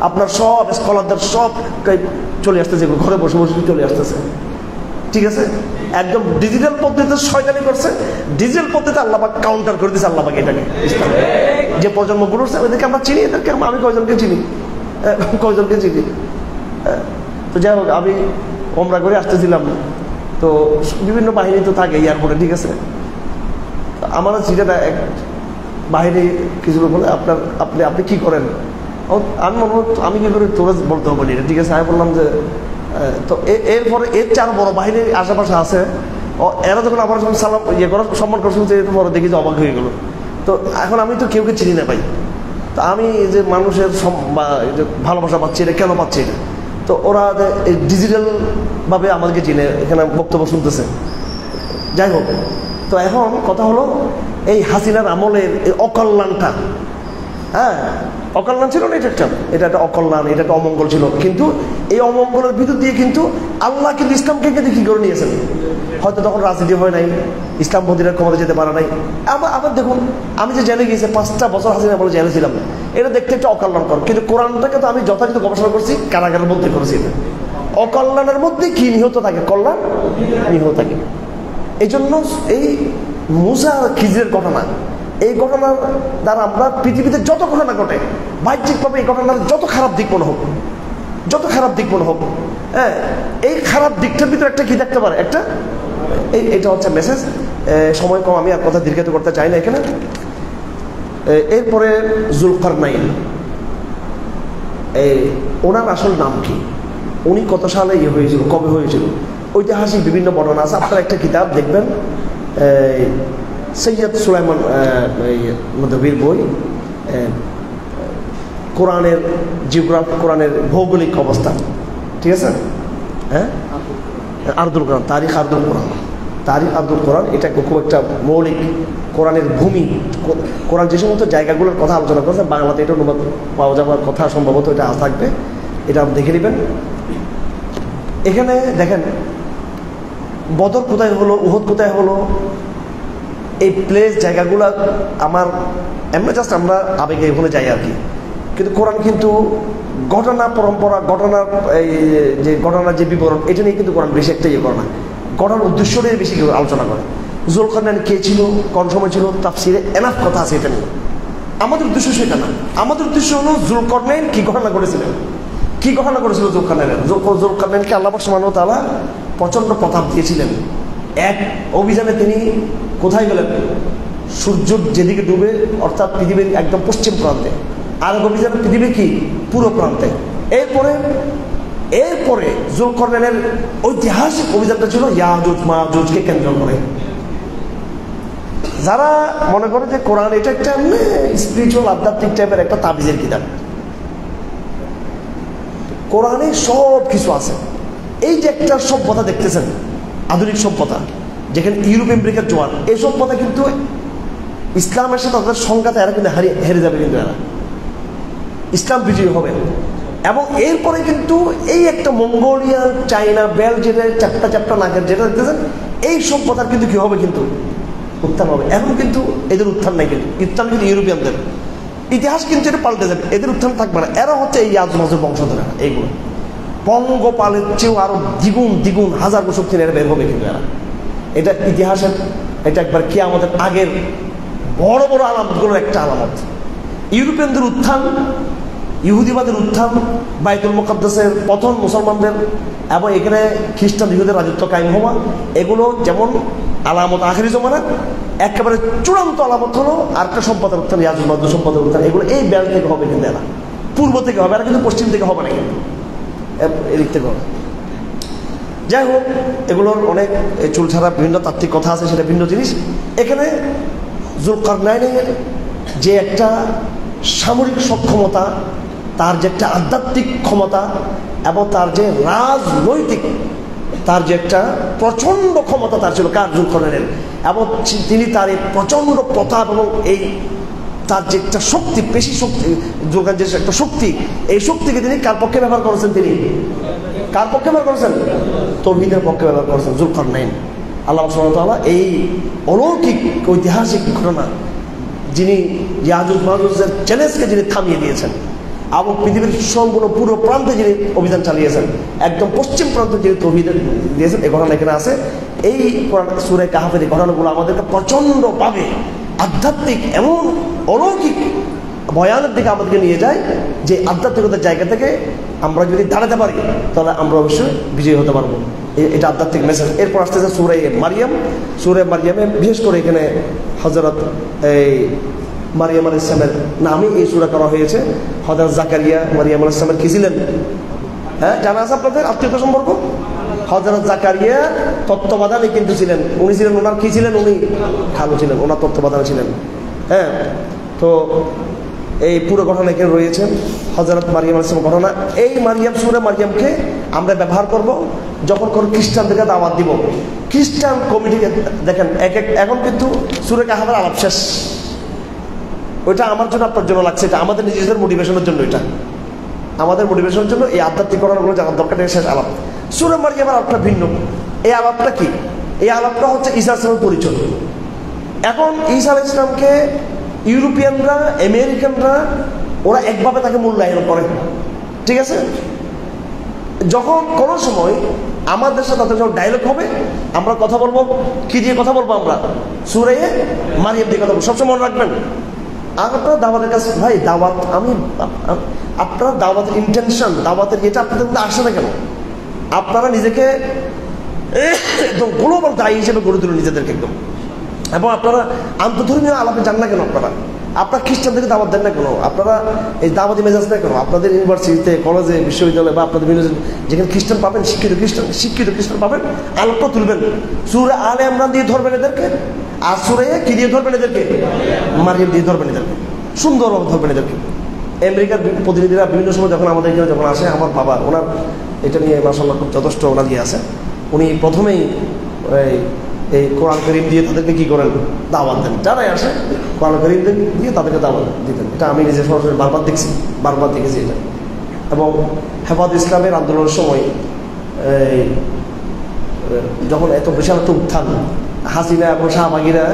আপনার সব স্কলারদের সব চলে আসতেছে, ঘরে বসে বসে চলে আসতেছে। ঠিক আছে, একদম ডিজিটাল পদ্ধতিতে শয়তানি করছে, ডিজিটাল পদ্ধতিতে আল্লাহ পাক কাউন্টার করে দিয়েছে। আল্লাহ পাক এটাকে ইসলাম যে প্রজন্মগুলো এদেরকে আমরা চিনি, এদেরকে আমি কয়জনকে চিনি। তো যাই হোক, আমি ওমরা করে আসতেছিলাম, তো বিভিন্ন বাহিনী তো থাকে এয়ারপোর্টে। ঠিক আছে, আমার চিঠিটা এক বাহিনী কিছু বলে আপনি কি করেন, আমি মনে আমি কি করে তোরা বলতে হবে না। ঠিক আছে, আমি বললাম যে তো এরপরে এর 4 বড় বাহিনীর আশেপাশে আছে, এরা যখন আমার যখন সালাম ইয়ে করার সম্মান করছেন, পরে দেখি যে অবাক হয়ে গেল। তো এখন আমি তো কেউকে চিনি না ভাই, তো আমি যে মানুষের ভালোবাসা পাচ্ছি, এটা কেন পাচ্ছি এটা? তো ওরা ডিজিটাল ভাবে আমাদেরকে চিনে, এখানে বক্তব্য শুনতেছে। যাই হোক, তো এখন কথা হলো এই হাসিনার আমলের এই অকল্যাণটা, হ্যাঁ অকল্যাণ ছিল না, এটা একটা অকল্যাণ, এটা একটা অমঙ্গল ছিল। কিন্তু এই অমঙ্গলের ভিতর দিয়ে কিন্তু আল্লাহ কিন্তু ইসলামকে কিন্তু কি করে নিয়েছেন। হয়তো তখন রাজনীতি হয় নাই, ইসলাম পন্থীরা ক্ষমতা যেতে পারে নাই। আবার দেখুন, আমি যে জেলে গিয়েছি 5টা বছর হাসিনা বলে জেলে ছিলাম, এটা দেখতে একটা অকল্যাণকর। কিন্তু কোরআনটাকে তো আমি যথাযথ গবেষণা করছি, কারাগারের মধ্যে করেছি। অকল্যাণের মধ্যে কি নিহত থাকে, কল্যাণ নিহত থাকে। এই জন্য এই মুসা খিজিরের ঘটনা, এই ঘটনার দ্বারা আমরা পৃথিবীতে যত ঘটনা ঘটে বাহ্যিকভাবে এই ঘটনার যত খারাপ দিক মনে হোক, হ্যাঁ এই খারাপ দিকটার ভিতরে একটা কি দেখতে পারে, একটা এটা হচ্ছে মেসেজ। সময় কম, আমি আর কথা দীর্ঘায়িত করতে চাই না এখানে। এরপরে জুলকারনাইন, ওনার আসল নাম কি, উনি কত সালে হয়েছিল, কবে হয়েছিল, ঐতিহাসিক বিভিন্ন বর্ণনা আছে। আপনারা একটা কিতাব দেখবেন, সৈয়দ সুলাইমান নদভীর বই, কোরআনের জিওগ্রাফি, কোরআনের ভৌগোলিক অবস্থান, ঠিক আছে? হ্যাঁ, আরদুল কোরআন, তারিখ আরদুল কোরআন, তারিখ আরদুল কোরআন, এটা খুব একটা মৌলিক কোরআনের ভূমি। কোরআন যে সমস্ত জায়গাগুলোর কথা আলোচনা করছে, বাংলাতে এটা অনুবাদ পাওয়া যাওয়ার কথা, সম্ভবত এটা থাকবে, এটা আপনি দেখে নেবেন। এখানে দেখেন বদর কোথায় হলো, উহুদ কোথায় হলো, এই প্লেস জায়গাগুলো আমার এমনি জাস্ট আমরা আবেগে ওখানে যাই আর কি। কিন্তু কোরআন কিন্তু ঘটনা পরম্পরা, ঘটনার এই যে ঘটনার যে বিবরণ, এটা নিয়ে কিন্তু কোরআন বেশি একটা ইয়ে করে না, ঘটনার উদ্দেশ্য নিয়ে বেশি আলোচনা করে। যুলকারনাইন কে ছিল, কোন সময় ছিল, তাফসিরে এনাফ কথা আছে এটা নিয়ে। আমাদের উদ্দেশ্য সেটা না, আমাদের উদ্দেশ্য হলো যুলকারনাইন কি ঘটনা করেছিলেন, কি ঘটনা করেছিল যুলকারনাইনের। যুলকারনাইনকে আল্লাহ সুবহানাহু ওয়া তাআলা প্রচণ্ড প্রতাপ দিয়েছিলেন। এক অভিযানে তিনি কোথায় গেলেন, সূর্য যেদিকে ডুবে অর্থাৎ পৃথিবীর একদম পশ্চিম প্রান্তে, আর এক অভিযানে পৃথিবীর কি পূর্ব প্রান্তে। এরপরে যুলকারনাইনের ঐতিহাসিক অভিযানটা ছিল ইয়াজুজ মাজুজকে কেন্দ্র করে। যারা মনে করে যে কোরআন এটা একটা স্পিরিচুয়াল আধ্যাত্মিক টাইপের একটা তাবিজের কিতাব, কোরআনে সব কিছু আছে। এই যে একটা সভ্যতা দেখতেছেন, আধুনিক সভ্যতা, যেখানে ইউরোপ আমেরিকার জোয়ার, এই সভ্যতা কিন্তু ইসলামের সাথে তাদের সংঘাতে এরা কিন্তু হেরে যাবে, কিন্তু এরা ইসলাম বিজয়ী হবে। এবং এরপরে কিন্তু এই একটা মঙ্গোলিয়ান, চাইনা, বেল, যেটা চারটা চারটা নাকের যেটা দেখতেছেন, এই সভ্যতার কিন্তু কি হবে, কিন্তু উত্থান হবে। এখন কিন্তু এদের উত্থান নাই, কিন্তু উত্থান কিন্তু ইউরোপিয়ানদের। ইতিহাস কিন্তু এটা পাল্টে যাবে, এদের উত্থান থাকবে না। এরা হচ্ছে এই ইয়াজুজ মাজুজ বংশধরা, এইগুলো পঙ্গপালের চেয়েও আরো দ্বিগুণ দ্বিগুণ হাজার বছর থেকে এরা বের হবে কিন্তু এরা। এটা ইতিহাসের, এটা একবার কি আমাদের আগের বড় বড় আলামতগুলোর একটা আলামত। ইউরোপিয়ানদের উত্থান, ইহুদিবাদের উত্থান, বাইতুল মুকাদ্দাসের পতন মুসলমানদের, এবং এখানে খ্রিস্টান ইহুদের রাজত্ব কায়েম হওয়া, এগুলো যেমন আলামত আখেরি জমানা, একেবারে চূড়ান্ত আলামত হলো আরেকটা সম্পদের উত্থান, ইয়াজুজ মাজুজ সম্পদের উত্থান। এগুলো এই বেল থেকে হবে, কিন্তু এরা পূর্ব থেকে হবে, এরা কিন্তু পশ্চিম থেকে হবে না, কিন্তু এদিক থেকে হবে। যাই হোক, এগুলোর অনেক চুল ছাড়া বিভিন্ন তাত্ত্বিক কথা আছে, সেটা ভিন্ন জিনিস। এখানে যুলকারনাইনের যে একটা সামরিক সক্ষমতা, তার যে একটা আধ্যাত্মিক ক্ষমতা, এবং তার যে রাজনৈতিক, তার যে একটা প্রচণ্ড ক্ষমতা তার ছিল, কার যুলকারনাইনের, এবং তিনি তার এই প্রচণ্ড প্রতাপ এবং এই তার যে একটা শক্তি, পেশি শক্তি, যুলকারনাইন যে একটা শক্তি, এই শক্তিকে তিনি কার পক্ষে ব্যবহার করেছেন, তিনি কার পক্ষে ব্যবহার করেছেন, তাওহীদের পক্ষে ব্যবহার করেছেন যুলকারনাইন। আল্লাহ সুবহানাহু ওয়া তাআলা এই অলৌকিক ঐতিহাসিক ঘটনা, যিনি ইয়াজুজ মাজুজের চ্যালেঞ্জকে যিনি থামিয়ে দিয়েছেন, এবং পৃথিবীর সম্পূর্ণ পুরো প্রান্তে যিনি অভিযান চালিয়েছেন, একদম পশ্চিম প্রান্তে যিনি তাওহীদ দিয়েছেন, এই ঘটনা এখানে আছে। এই সূরা কাহফের এই ঘটনাগুলো আমাদেরকে প্রচণ্ডভাবে আধ্যাত্মিক এমন অলৌকিক ভয়ানের দিকে আমাদেরকে নিয়ে যায়, যে আধ্যাত্মিকতার জায়গা থেকে আমরা যদি দাঁড়াতে পারি, তাহলে আমরা অবশ্যই বিজয়ী হতে পারবো। এটা আধ্যাত্মিক মেসেজ। এরপর আসতেছে সূরা মারিয়াম। সূরা মারিয়ামে বিশেষ করে এখানে হযরত এই মারিয়াম আলাইহিস সালামের নামে এই সূরা করা হয়েছে। হযরত জাকারিয়া মারিয়াম আলাইহিস সালামের কি ছিলেন, হ্যাঁ জানা আছে আপনাদের আত্মীয়তা সম্পর্ক? হযরত জাকারিয়া তত্ত্বাবধানে কিন্তু ছিলেন, উনি ছিলেন, ওনার কি ছিলেন, উনি খালু ছিলেন, ওনার তত্ত্বাবধানে ছিলেন। হ্যাঁ, তো এই পুরো ঘটনা এখানে রয়েছে, হযরত মারিয়াম আলাইহিস সালামের ঘটনা। এই মারিয়াম, সূরা মারিয়ামকে আমরা ব্যবহার করব যখন কোনো খ্রিস্টানদেরকে দাওয়াত দিব। খ্রিস্টান কমিটিকে দেখেন, এখন কিন্তু সূরা কাহফের আলাপ শেষ। ওইটা আমার জন্য, আপনার জন্য লাগছে, এটা আমাদের নিজেদের মোটিভেশনের জন্য, এটা আমাদের মোটিভেশনের জন্য এই আধ্যাত্মিক ঘটনাগুলো জানার দরকার নেই। শেষ আলাপ। সূরা মারিয়ামের আলাপটা ভিন্ন। এই আলাপটা কি? এই আলাপটা হচ্ছে ঈসা আলাইহিস সালামের পরিচয়। এখন ঈসা আলাইহিস সালামকে ইউরোপিয়ানরা, আমেরিকানরা, ওরা একভাবে তাকে মূল্যায়ন করে, ঠিক আছে? যখন কোনো সময় আমাদের সাথে তাদের যখন ডায়লগ হবে, আমরা কথা বলবো কি দিয়ে কথা বলবো, আমরা সূরা মারিয়াম দিয়ে কথা বলবো। সবসময় মনে রাখবেন, আপনার দাওয়াতের কাছে ভাই, দাওয়াত আপনার দাওয়াতের ইন্টেনশন, দাওয়াতের এটা আপনাদের মধ্যে আসে না কেন? আপনারা নিজেকে একদম গ্লোবাল দায়ী হিসেবে গড়ে তুলুন নিজেদেরকে একদম। এবং আপনারা আন্তধর্মীয় আলাপে যান না কেন? আপনারা খ্রিস্টানদেরকে দাওয়াত দেন না কেন? আপনারা এই দাওয়াতি মেজাজ না কেন? আপনাদের ইউনিভার্সিটিতে, কলেজে, বিশ্ববিদ্যালয়ে বা আপনাদের যেখানে খ্রিস্টান পাবেন, শিক্ষিত খ্রিস্টান পাবেন, আলোকটা তুলবেন। সূরা আলে ইমরান দিয়ে ধরবেন এদেরকে, আর সূরা কি দিয়ে ধরবেন এদেরকে? মারিয়াম দিয়ে ধরবেন এদেরকে, সুন্দরভাবে ধরবেন এদেরকে। আমেরিকার প্রতিনিধিরা বিভিন্ন সময় যখন আমাদের এখানে যখন আসে, আমার বাবা ওনার এটা নিয়ে মাশাআল্লাহ খুব যথেষ্ট ওনার দিয়ে আছে। উনি প্রথমেই এই কোরআন করিম দিয়ে তাদেরকে কী করেন, দাওয়াত দেন। যারাই আসে কোরআন করিম দিয়ে তাদেরকে দাওয়াত দিতেন। এটা আমি নিজে সরাসরি বারবার দেখেছি এটা। এবং হেফাজত ইসলামের আন্দোলনের সময় যখন এত বিশাল একটা উত্থান, হাসিনা এবং শাহবাগীরা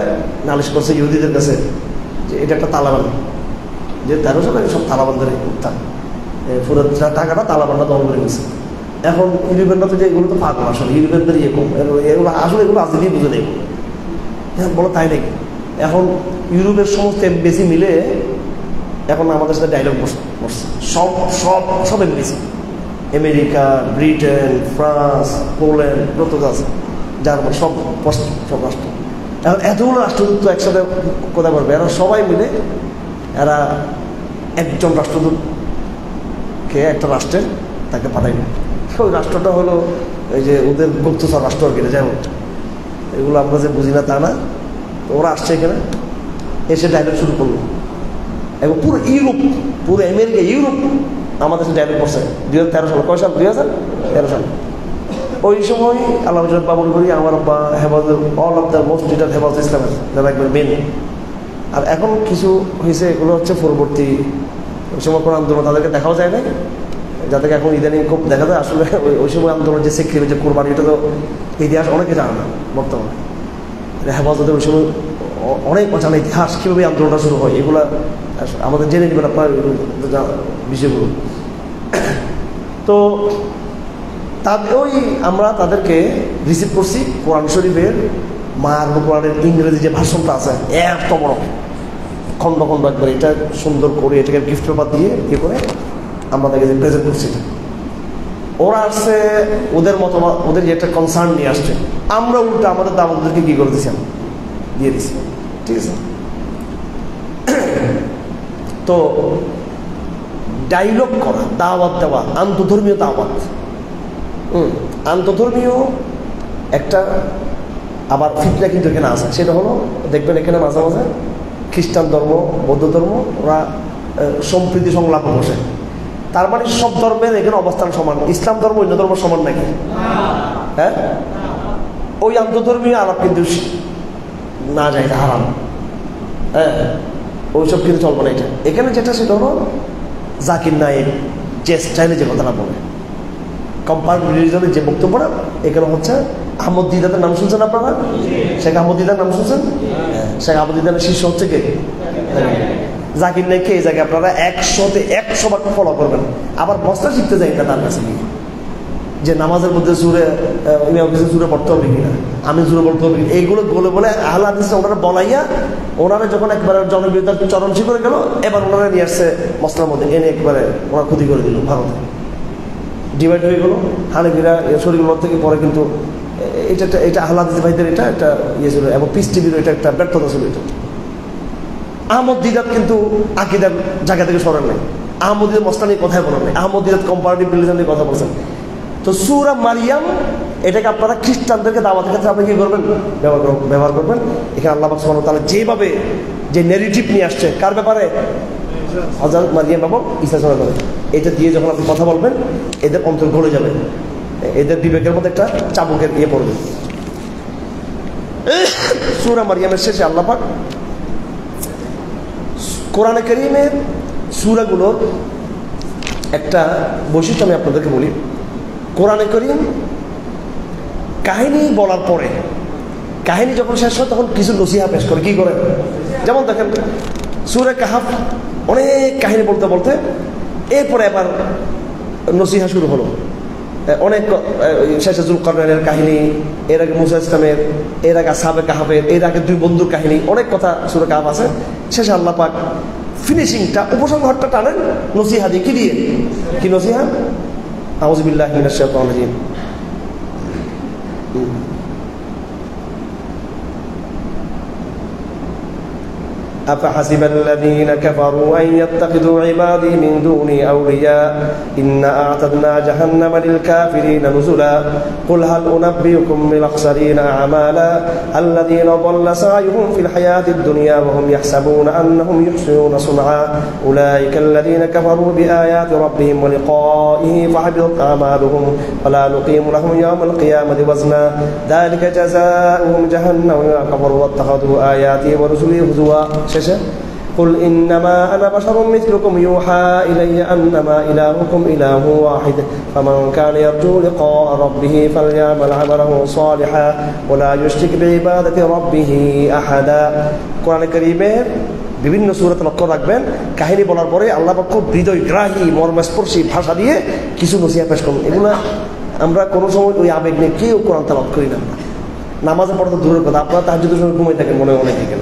নালিশ করছে ইহুদিদের কাছে যে এটা একটা তালেবান, যে 13 সালে সব তালেবানদের উত্থান, পুরো টাকাটা তালেবানরা দখল করে গেছে। এখন ইউরোপিয়ানরা তো যে এগুলো তো পাগল, আসলে ইউরোপিয়ানদের কম, এগুলো আসলে এগুলো রাজনীতি বুঝে নেই। হ্যাঁ বলো তাই নাকি? এখন ইউরোপের সমস্ত এমবেসি মিলে এখন আমাদের সাথে ডায়লগ বসছে, সব embassy, America, Britain, France, Poland, যত আছে জার্মান, সব রাষ্ট্র। এখন এতগুলো রাষ্ট্রদূত একসাথে কথা বলবে, এরা সবাই মিলে এরা একজন রাষ্ট্রদূতকে একটা রাষ্ট্রের তাকে পাঠাইবে। ওই রাষ্ট্রটা হলো এই যে ওদের গুপ্তচর রাষ্ট্র আর কি, যেমন এগুলো আমরা যে বুঝি না তা না। তো ওরা আসছে এখানে, এসে ডায়লগ শুরু করলো এবং পুরো ইউরোপ, পুরো আমেরিকা, ইউরোপ আমাদের সাথে ডায়লগ করছে 2013 সালে। কয় সাল? 2013 সাল। ওই সময় আল্লাহ বাবুল করি আমার আব্বা হেফাজত, all of the most leader হেফাজত ইসলামের যারা একবার মেন। আর এখন কিছু হয়েছে, এগুলো হচ্ছে পরবর্তী ওই সময় কোনো আন্দোলন তাদেরকে দেখাও যায় না, যাদেরকে এখন ইদানিং খুব দেখা যায়। আসলে ওই সময় আন্দোলন যে সেক্রেটারি, যে কোরবানি, এটা তো ইতিহাস অনেকে জানে না বর্তমানে। হেফাজতের ওই সময় অনেক অজানা ইতিহাস, কীভাবে আন্দোলনটা শুরু হয়, এগুলো আমাদের জেনে নেবেন আপনার বিষয়গুলো। তো ওই আমরা তাদেরকে রিসিভ করছি কোরআন শরীফের মার কোরআনের ইংরেজি যে ভাষণটা আছে এত বড় খন্ড খন্ড একবার, এটা সুন্দর করে এটাকে গিফট পেপার দিয়ে ইয়ে করে আমরা তাকে প্রেজেন্ট করছি। ওরা আসছে ওদের মতামত, ওদের যে একটা কনসার্ন নিয়ে আসছে, আমরা উল্টা আমাদের দাওয়াতদেরকে কী করে দিচ্ছি, দিয়ে দিচ্ছি। ঠিক আছে? তো ডায়লগ করা, দাওয়াত দেওয়া, আন্তধর্মীয় দাওয়াত, আন্তধর্মীয় একটা আবার ফিতনা কিন্তু এখানে আছে। সেটা হলো দেখবেন এখানে মাঝে মাঝে খ্রিস্টান ধর্ম, বৌদ্ধ ধর্ম, ওরা সম্প্রীতি সংলাপ বসে। তার মানে সব ধর্মের এখানে অবস্থান সমান। ইসলাম ধর্ম অন্য ধর্ম সমান নাকি? হ্যাঁ, ওই আন্তধর্মীয় আলাপ কিন্তু না যায়, এটা হারাম। হ্যাঁ, ওইসব কিন্তু চলবে না। এটা এখানে যেটা সেটা হলো জাকির নায়েক যে স্টাইলে যে কথাটা বলে, কম্পার্ট রিলিজনের যে বক্তব্যটা এখানে হচ্ছে। আহমদ দিদার নাম শুনছেন আপনারা? শেখ আহমদ দিদার নাম শুনছেন? শেখ আহমদ দিদারের শিষ্য হচ্ছে কে? জাকির নায়েককে এই জায়গায় আপনারা 100 ভাগ ফলো করবেন। আবার বস্তা শিখতে যাই না তার কাছে গিয়ে যে নামাজের মধ্যে জুড়ে পড়তে হবে কিনা, আমি জুড়ে পড়তে হবে কিনা, এইগুলো বলে আহলে হাদিস ওনারা বলাইয়া, ওনারা যখন একবারে জনপ্রিয়তার চরম শিখরে গেল, এবার ওনারা নিয়ে আসছে মশলার মধ্যে এনে একবারে ওরা ক্ষতি করে দিল, ভারতে ডিভাইড হয়ে গেল। হানাফিরা শরীফুল্লাহ থেকে পরে কিন্তু এটা আহলে হাদিস ভাইদের এটা একটা ইয়ে ছিল, এবং পিস টিভির এটা একটা ব্যর্থতা ছিল। এটা আহমদ দিদাত কিন্তু আকিদার জায়গা থেকে সরেন নাই, আহমদ দিদাত মস্তানি কথাই বলেন নাই, আহমদ দিদাত কম্পারেটিভ রিলিজন নিয়ে কথা বলছেন। তো সূরা মারিয়াম এটাকে আপনারা খ্রিস্টানদেরকে দাওয়াতের ক্ষেত্রে আপনি কি করবেন? ব্যবহার করবেন। এখানে আল্লাহ পাক সুবহানাহু ওয়া তাআলা যেভাবে যে ন্যারেটিভ নিয়ে আসছে কার ব্যাপারে, হযরত মারিয়াম এবং ঈসা সালামের ব্যাপারে, এটা দিয়ে যখন আপনি কথা বলবেন এদের অন্তর গলে যাবে, এদের বিবেকের মধ্যে একটা চাবুকের ইয়ে পড়বে। সূরা মারিয়ামের শেষে আল্লাহ পাক কোরআনে কারীমের সূরাগুলোর একটা বৈশিষ্ট্য আমি আপনাদেরকে বলি। কোরআনে কারীম কাহিনী বলার পরে, কাহিনী যখন শেষ হয় তখন কিছু নসিহা পেশ করে। কি করে? যেমন দেখেন সূরা কাহাফ অনেক কাহিনী বলতে বলতে এরপরে আবার নসিহা শুরু হলো। অনেক শেষে যুলকারনাইনের কাহিনী, এর আগে মুসা ইসলামের, এর আগে আসহাবে কাহাফের, এর আগে 2 বন্ধুর কাহিনী, অনেক কথা সূরা কাহাফ আছে। শেষে আল্লাহ পাক ফিনিশিংটা, উপসংহারটা টানেন নসিহা দিয়ে। কি দিয়ে? কি নসিহা? আউযু বিল্লাহি মিনাশ শাইতানির রাজিম। أفحسب الذين كفروا أن يتخذوا عبادي من دوني أولياء إنا أعتدنا جهنم للكافرين نزلا قل هل أنبئكم بالأخسرين أعمالا الذين ضل سعيهم في الحياة الدنيا وهم يحسبون أنهم يحسنون صنعا أولئك الذين كفروا بآيات ربهم ولقائه فحبطت أعمالهم ولا نقيم لهم يوم القيامة وزنا ذلك جزاؤهم جهنم بما كفروا واتخذوا آياتي ورسلي هزوا قل إنما أنا بشر مثلكم يوحى إلي أنما إلهكم إله واحد فمن كان يرجو لقاء ربه فليعمل عمله صالحا ولا يشرك بعبادة ربه أحدا قرآن الكريم বিভিন্ন সূরাতে লক্ষ্য রাখবেন কাহিনী বলার পরে আল্লাহ পাক খুব হৃদয়গ্রাহী মর্মস্পর্শী ভাষা দিয়ে কিছু নসিহত পেশ করুন। এগুলো আমরা কোনো সময় ওই আবেগ নিয়ে কেউ কোরআন তেলাওয়াত করি না। নামাজে পড়া তো দূরের কথা, আপনারা তাহাজ্জুদের সময় ঘুমাই থাকেন মনে অনেক দিকে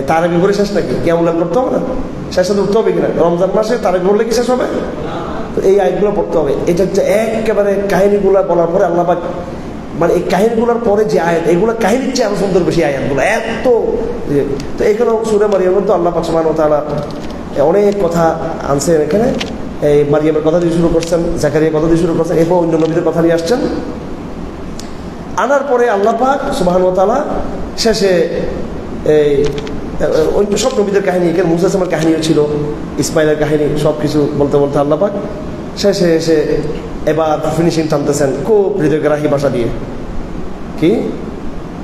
তার বিপরীত শেষ নাকি কেমন করতে হবে না, শেষে উঠতে হবে কিনা? রমজান মাসে তার বললে কি শেষ হবে? তো এই আয়াতগুলো পড়তে হবে। এটা হচ্ছে একেবারে কাহিনীগুলো বলার পরে আল্লাহ পাক মানে এই কাহিনীগুলোর পরে যে আয়াত এগুলো কাহিনীর চেয়ে আরো সুন্দর বেশি আয়াতগুলো এত। তো এখানেও সূরা মারিয়ামের তো আল্লাহ পাক সুবহানাহু ওয়া তাআলা অনেক কথা আনছেন এখানে। এই মারিয়ামের কথা দিয়ে শুরু করছেন, জাকারিয়ার কথা দিয়ে শুরু করছেন, এরপর অন্য নবীদের কথা নিয়ে আসছেন। আনার পরে আল্লাহ পাক সুবহানাহু ওয়া তাআলা শেষে এই সব নবীদের কাহিনী, এখানে মুসা আলাইহিস সালামের কাহিনীও ছিল, ইসমাইলের কাহিনী, সব কিছু বলতে বলতে আল্লাহ পাক শেষে এসে এবার ফিনিশিং টানতেছেন খুব হৃদয়গ্রাহী ভাষা দিয়ে। কি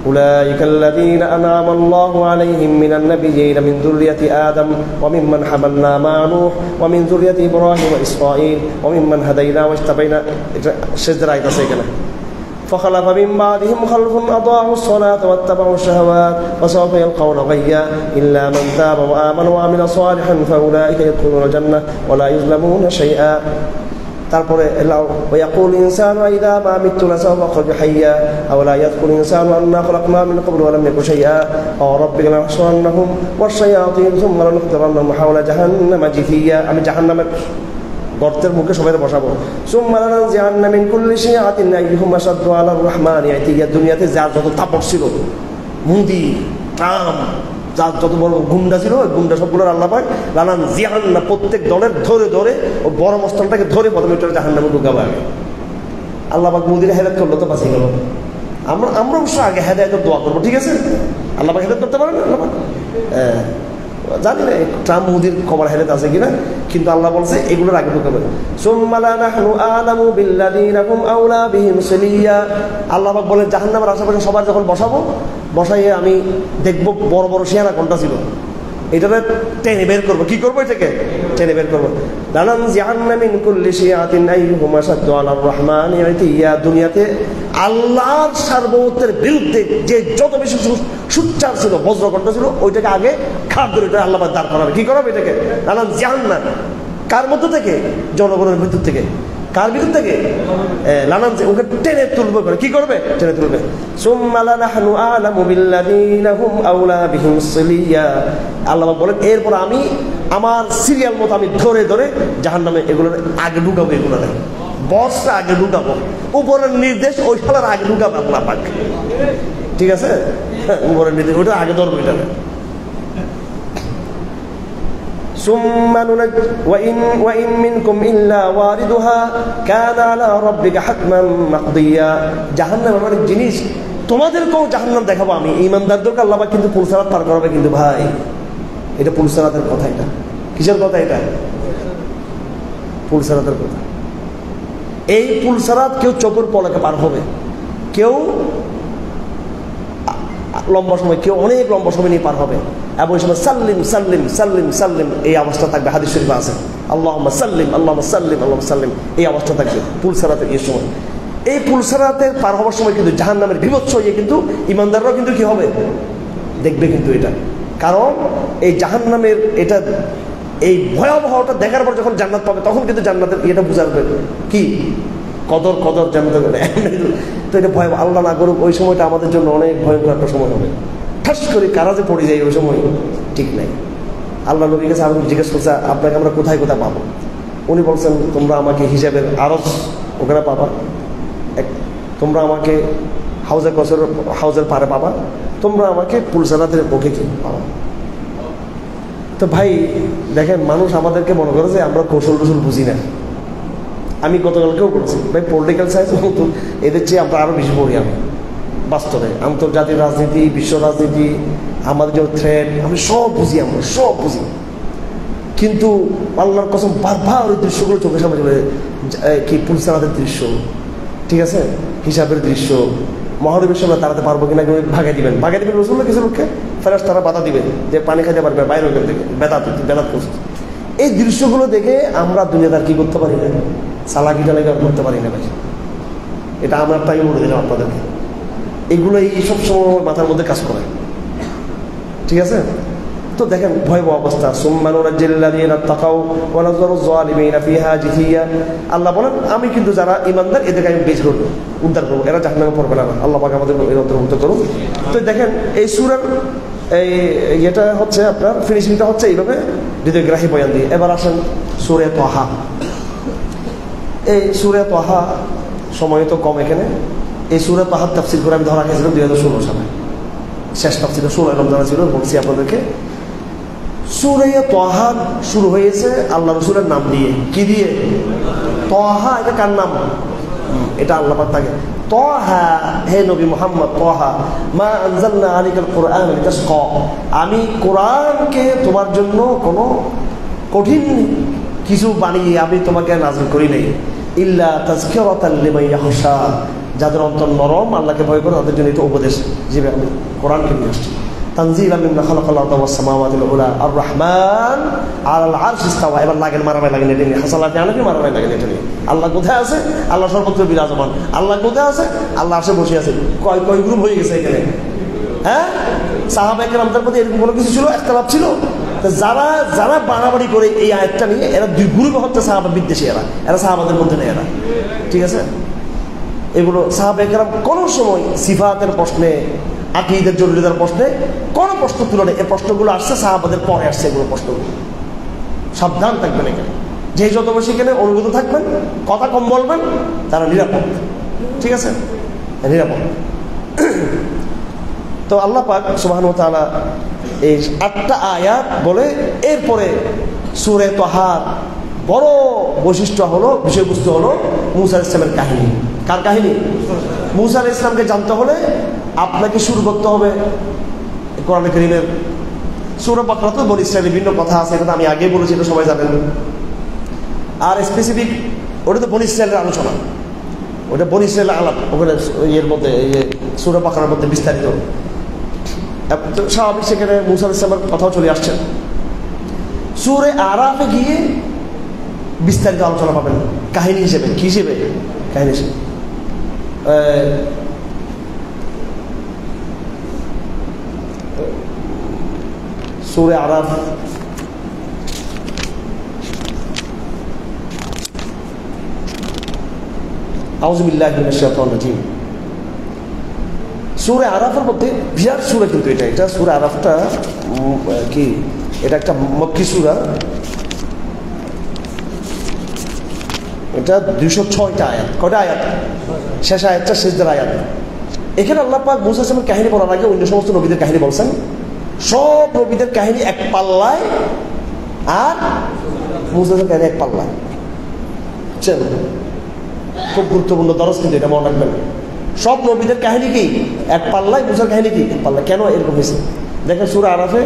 أولئك الذين أنعم الله عليهم من النبيين من ذرية آدم وممن حملنا مع نوح ومن ذرية إبراهيم وإسرائيل وممن هدينا واجتبينا شجرة سيكنا فخلف من بعدهم خلف أضاعوا الصلاة واتبعوا الشهوات وسوف يلقون غيا إلا من تاب وآمن وعمل صالحا فأولئك يدخلون الجنة ولا يظلمون شيئا তারপরে ويقول الإنسان إذا ما مت لسوف أخرج حيا أولا يذكر الإنسان أنا خلقناه من قبل ولم يكن شيئا وربك لنحشرنهم والشياطين ثم لنحضرنهم حول جهنم جثيا আমি জাহান্নামের গর্তের মুখে সবাই বসাবো। সুম্মা লানজিআন্না মিন কুল্লি শিয়াতিন আইয়ুহুম আশাদ্দু আলার রহমানি আতিয়া। দুনিয়াতে যার যত তাপস ছিল, মুদি ট্রাম, যার যত বড় গুন্ডা ছিল, ওই গুন্ডা সবগুলোর আল্লাহ পাক লানজিআন্না প্রত্যেক দলের ধরে ধরে ও বড় মস্তানটাকে ধরে প্রথমে জাহান্নামে ঢুকাবো আগে। আল্লাহ পাক মুদির হেদায়েত করলো তো বাঁচিয়ে গেল। আমরা অবশ্য আগে হেদায়েতের দোয়া করবো, ঠিক আছে? আল্লাহ পাক হেদায়েত করতে পারেন আল্লাহ পাক? জানি না ট্রাম্প মুদির খবর হেদায়েত আছে কিনা, কিন্তু আল্লাহ বলছে এগুলোর আগে ঢুকাবে। সুম্মা লানাহনু আ'লামু বিল্লাযীনা হুম আওলা বিহিম সিলিয়া। আল্লাহ পাক বলেন জাহান্নামের আশেপাশে সবার যখন বসাবো, বসাইয়ে আমি দেখবো বড় বড় শিয়ানা কোনটা ছিল, এটাকে টেনে বের করবো। কি করবো? এটাকে টেনে বের করবো। লানজিআন্না মিন কুল্লি শিয়াতিন আইয়ুহুম আশাদ্দু আলার রহমানি আতিয়া। দুনিয়াতে আল্লাহর সার্বভৌমত্বের বিরুদ্ধে যে যত বেশি সুচ্চার ছিল, বজ্রকণ্ঠ ছিল, ওইটাকে আগে খাট ধরে এটা আল্লাহ দাঁড় করাবে। কি করাবে? এটাকে লানজিআন্না। কার মধ্য থেকে? জনগণের ভিতর থেকে। কার ভিতর থেকে? লানান, ওকে টেনে তুলবে করে। কি করবে? টেনে তুলবে। সুম্মা লানাহনু আ'লামু বিল্লাযীনা হুম আওলা বিহিম সিলিয়া। আল্লাহ বলেন এরপর আমি আমার সিরিয়াল মতো আমি ধরে ধরে জাহান্নামে এগুলোর আগে ঢুকাবো। এগুলো বসটা আগে ঢুকাবো, উপরের নির্দেশ ওই সালার আগে ঢুকাবো আল্লাহ পাক, ঠিক আছে? উপরের নির্দেশ ওইটা আগে ধরবো। এটা وإن منكم إلا واردها كان على ربك حتما مقضيا। জাহান্নাম এমন এক জিনিস, তোমাদেরকেও জাহান্নাম দেখাবো আমি, ঈমানদারদেরকে আল্লাহ পাক কিন্তু পুলসারাত পার করাবে। কিন্তু ভাই এটা পুলসারাতের কথা। এটা কিসের কথা? এটা পুলসারাতের কথা। এই পুলসারাত কেউ চোখের পলকে পার হবে, কেউ লম্বা সময়, কেউ অনেক লম্বা সময় নিয়ে পার হবে। এবং ওই সময় সাল্লিম সাল্লিম সাল্লিম সাল্লিম এই অবস্থা থাকবে। হাদিস শরীফে আছে আল্লাহুম্মা সাল্লিম আল্লাহুম্মা সাল্লিম আল্লাহুম্মা সাল্লিম এই অবস্থা থাকবে পুলসারাতের এই সময়। এই পুলসারাতের পার হওয়ার সময় কিন্তু জাহান্নামের বিভৎস হয়ে কিন্তু ইমানদাররাও কিন্তু কি হবে দেখবে কিন্তু এটা। কারণ এই জাহান্নামের এটা এই ভয়াবহটা দেখার পর যখন জান্নাত পাবে তখন কিন্তু জান্নাতের এটা বুঝাবে কি কদর কদর জান্নাতের। তো এটা ভয় আল্লাহ না করুক, ওই সময়টা আমাদের জন্য অনেক ভয়ঙ্কর একটা সময় হবে। ঠাস করে কারা যে পড়ে যায় ওই সময় ঠিক নাই। আল্লাহ নবীর কাছে আমি জিজ্ঞেস করছে আপনাকে আমরা কোথায় কোথায় পাবো? উনি বলছেন তোমরা আমাকে হিসাবের আরজ ওখানে পাবা, তোমরা আমাকে হাউজের পারে পাবা, তোমরা আমাকে পুলসারাতের মুখে কি পাবা। তো ভাই দেখেন, মানুষ আমাদেরকে মনে করে যে আমরা কৌশল টৌশল বুঝি না। আমি গতকালকেও করেছি ভাই, পলিটিক্যাল সায়েন্স এদের চেয়ে আমরা আরও বেশি পড়ি। আমি বাস্তবে আন্তর্জাতিক রাজনীতি, বিশ্ব রাজনীতি, আমাদের যে থ্রেড, আমি সব বুঝি, আমরা সব বুঝি। কিন্তু আল্লাহর কসম বারবার ওই দৃশ্যগুলো চোখের সামনে চলে, কি পুলসানাদের দৃশ্য, ঠিক আছে, হিসাবের দৃশ্য, মহানবীর সামনে তাড়াতে পারবো কিনা, ভাগাই দিবেন রসুল্লাহ কিছু লোককে, ফেরাস তারা বাধা দিবেন যে পানি খাইতে পারবে বাইরে ওখান থেকে, বেদাত করছে। এই দৃশ্যগুলো দেখে আমরা দুনিয়াদার কি করতে পারি না, চালাকি টালাকি করতে পারি না ভাই। এটা আমার তাই বলে দিলাম আপনাদেরকে। এগুলো এই সব সময় মাথার মধ্যে কাজ করে, ঠিক আছে। তো দেখেন ভয়াবহ অবস্থা। আল্লাহ বলেন আমি কিন্তু যারা ইমানদার এদেরকে আমি বের করবো, উদ্ধার করবো, এরা জাহান্নামে পড়বে না। আল্লাহ পাক আমাদের এর অন্তর্ভুক্ত করুন। তো দেখেন এই সূরার এই এটা হচ্ছে আপনার ফিনিশিংটা হচ্ছে এইভাবে হৃদয়গ্রাহী বয়ান দিয়ে। এবার আসেন সূরা তাহা। এই সূরা তাহা সময় তো কম এখানে। এই সূরা তাহার তাফসীর করে আমি ধরা খেয়েছিলাম 2016 সালে, শেষ তাফসীর 16 রমজান ছিল, বলছি আপনাদেরকে। সূরা তাহা শুরু হয়েছে আল্লাহ রাসূলের নাম দিয়ে। কি দিয়ে? তাহা। এটা কার নাম? এটা আল্লাহ পাক তাকে তাহা, হে নবী মুহাম্মদ, তাহা মা আনজালনা আলাইকাল কুরআন লিতাশকা, আমি কোরআনকে তোমার জন্য কোনো কঠিন কিছু বানিয়ে আমি তোমাকে নাযিল করি নাই, ইল্লা তাযকিরাতাল লিমান ইয়াখশা, যাদের অন্তর নরম, আল্লাহকে ভয় করে, তাদের জন্য এটা উপদেশ হিসেবে আমি কোরআনকে নিয়ে আসছি। তানজিলাম মিম্মান খালাকাল আরদা ওয়াস সামাওয়াতিল উলা আর রহমান আলাল আরশ ইস্তাওয়া। এবার লাগেন মারামারি লাগেন এটা নিয়ে, হাসালাতি আনাকে মারামারি লাগেন এটা নিয়ে। আল্লাহ কোথায় আছে? আল্লাহ সর্বত্র বিরাজমান। আল্লাহ কোথায় আছে? আল্লাহ আরশে বসে আছে। কয় গ্রুপ হয়ে গেছে এখানে, হ্যাঁ? সাহাবায়ে কেরামদের প্রতি এরকম কোনো কিছু ছিল, ইখতিলাফ ছিল? যারা যারা বাড়াবাড়ি করে এই আয়াতটা নিয়ে, এরা দুই গ্রুপে হচ্ছে সাহাবা বিদ্বেষী। এরা সাহাবাদের মধ্যে নেই, এরা, ঠিক আছে। এগুলো সাহাবায়ে কেরাম কোনো সময় সিফাতের প্রশ্নে, আকীদার জরুরিতার প্রশ্নে কোনো প্রশ্ন তুলে নেই। এই প্রশ্নগুলো আসছে সাহাবাদের পরে আসছে। এগুলো প্রশ্নগুলো সাবধান থাকবেন এখানে। যেই যত বেশি এখানে অনুগত থাকবেন, কথা কম বলবেন, তারা নিরাপদ, ঠিক আছে, নিরাপদ। তো আল্লাহ পাক সুবহানাহু ওয়া তাআলা এই 8টা আয়াত বলে এরপরে সূরা তাহার বড় বৈশিষ্ট্য হলো, বিষয়বস্তু হলো মূসা আলাইহিস সালামের কাহিনী। কার কাহিনী? মূসা আলাইহিস সালামকে জানতে হলে আপনাকে শুরু করতে হবে কোরআন কারীমের সূরা বাকরা। তো বনী ইসরাঈলের বিভিন্ন কথা আছে, এটা আমি আগেই বলেছি, এটা সবাই জানেন। আর স্পেসিফিক ওটা তো বনী ইসরাঈলের আলোচনা, ওটা বনী ইসরাঈলের আলাপ, ওখানে এর মধ্যে এই সূরা বাকরার মধ্যে বিস্তারিত। স্বাভাবিক সেখানে মূসা আলাইহিস সালামের কথাও চলে আসছে। সূরা আরাফে গিয়ে বিস্তারিত আলোচনা পাবেন কাহিনী হিসেবে। কি হিসেবে? কাহিনী হিসেবে। সূরা আরাফ আউযু বিল্লাহি মিনাশ শাইতানির রাজীম। সূরা আরাফের মধ্যে বিরাট সূরা, কিন্তু এটা সূরা আরাফটা কি, এটা একটা মক্কি সূরা। এটা 206টা আয়াত। কয়টা আয়াত? শেষ আয়াতটা সিজদার আয়াত। এখানে আল্লাহ পাক মূসা আলাইহিস সালামের কাহিনী বলার আগে অন্য সমস্ত নবীদের কাহিনী বলছেন। সব নবীদের কাহিনী এক পাল্লায়, আর মূসা আলাইহিস কাহিনী এক পাল্লায়। খুব গুরুত্বপূর্ণ দরস, কিন্তু এটা মনে রাখবেন। সব নবীদের কাহিনী কি এক পাল্লায়, মূসার কাহিনী কি এক পাল্লায়। কেন এরকম হয়েছে দেখেন, সূরা আরাফে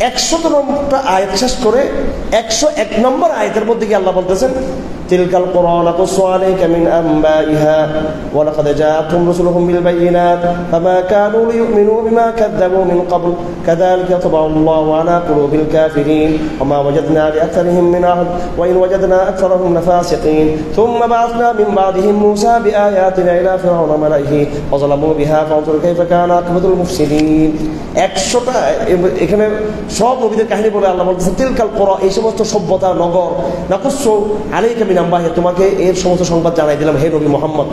100টা আয়াত শেষ করে 101 নম্বর আয়াতের মধ্যে কি আল্লাহ বলতেছেন, তিলকাল কুরআন নাকুসু আলাইকা মিন আনবাইহা ওয়া লাকাদ জাআতুহুম রাসূলুহুম বিল বায়িনাত ফামা কানু লিয়ুমিনু বিমা কাযযাবু মিন ক্বাবল কাযালিকা ইয়াতবাউ আল্লাহু আলা কুলুবিল কাফিরিন ওয়া মা ওয়াজাদনা লিআকসারিহিম মিন আহদ ওয়া ইন ওয়াজাদনা আকসারাহুম লাফাসিকিন থুম্মা বা'আথনা মিন বা'দিহিম মূসা বিআয়াতিনা ইলা ফিরআউনা ওয়া মালাইহি ওয়া যালামু বিহা ফানজুর কাইফা কানা আকিবাতুল মুফসিদিন। 100টা এখানে সব নবীদের কাহিনী বলে আল্লাহ বলতেছেন তিলকাল কুরআ, এই সমস্ত সভ্যতা নগর, নাকুসু আলাইকা মিন আনবাইহা, তোমাকে এর সমস্ত সংবাদ জানাই দিলাম হে নবী মুহাম্মদ।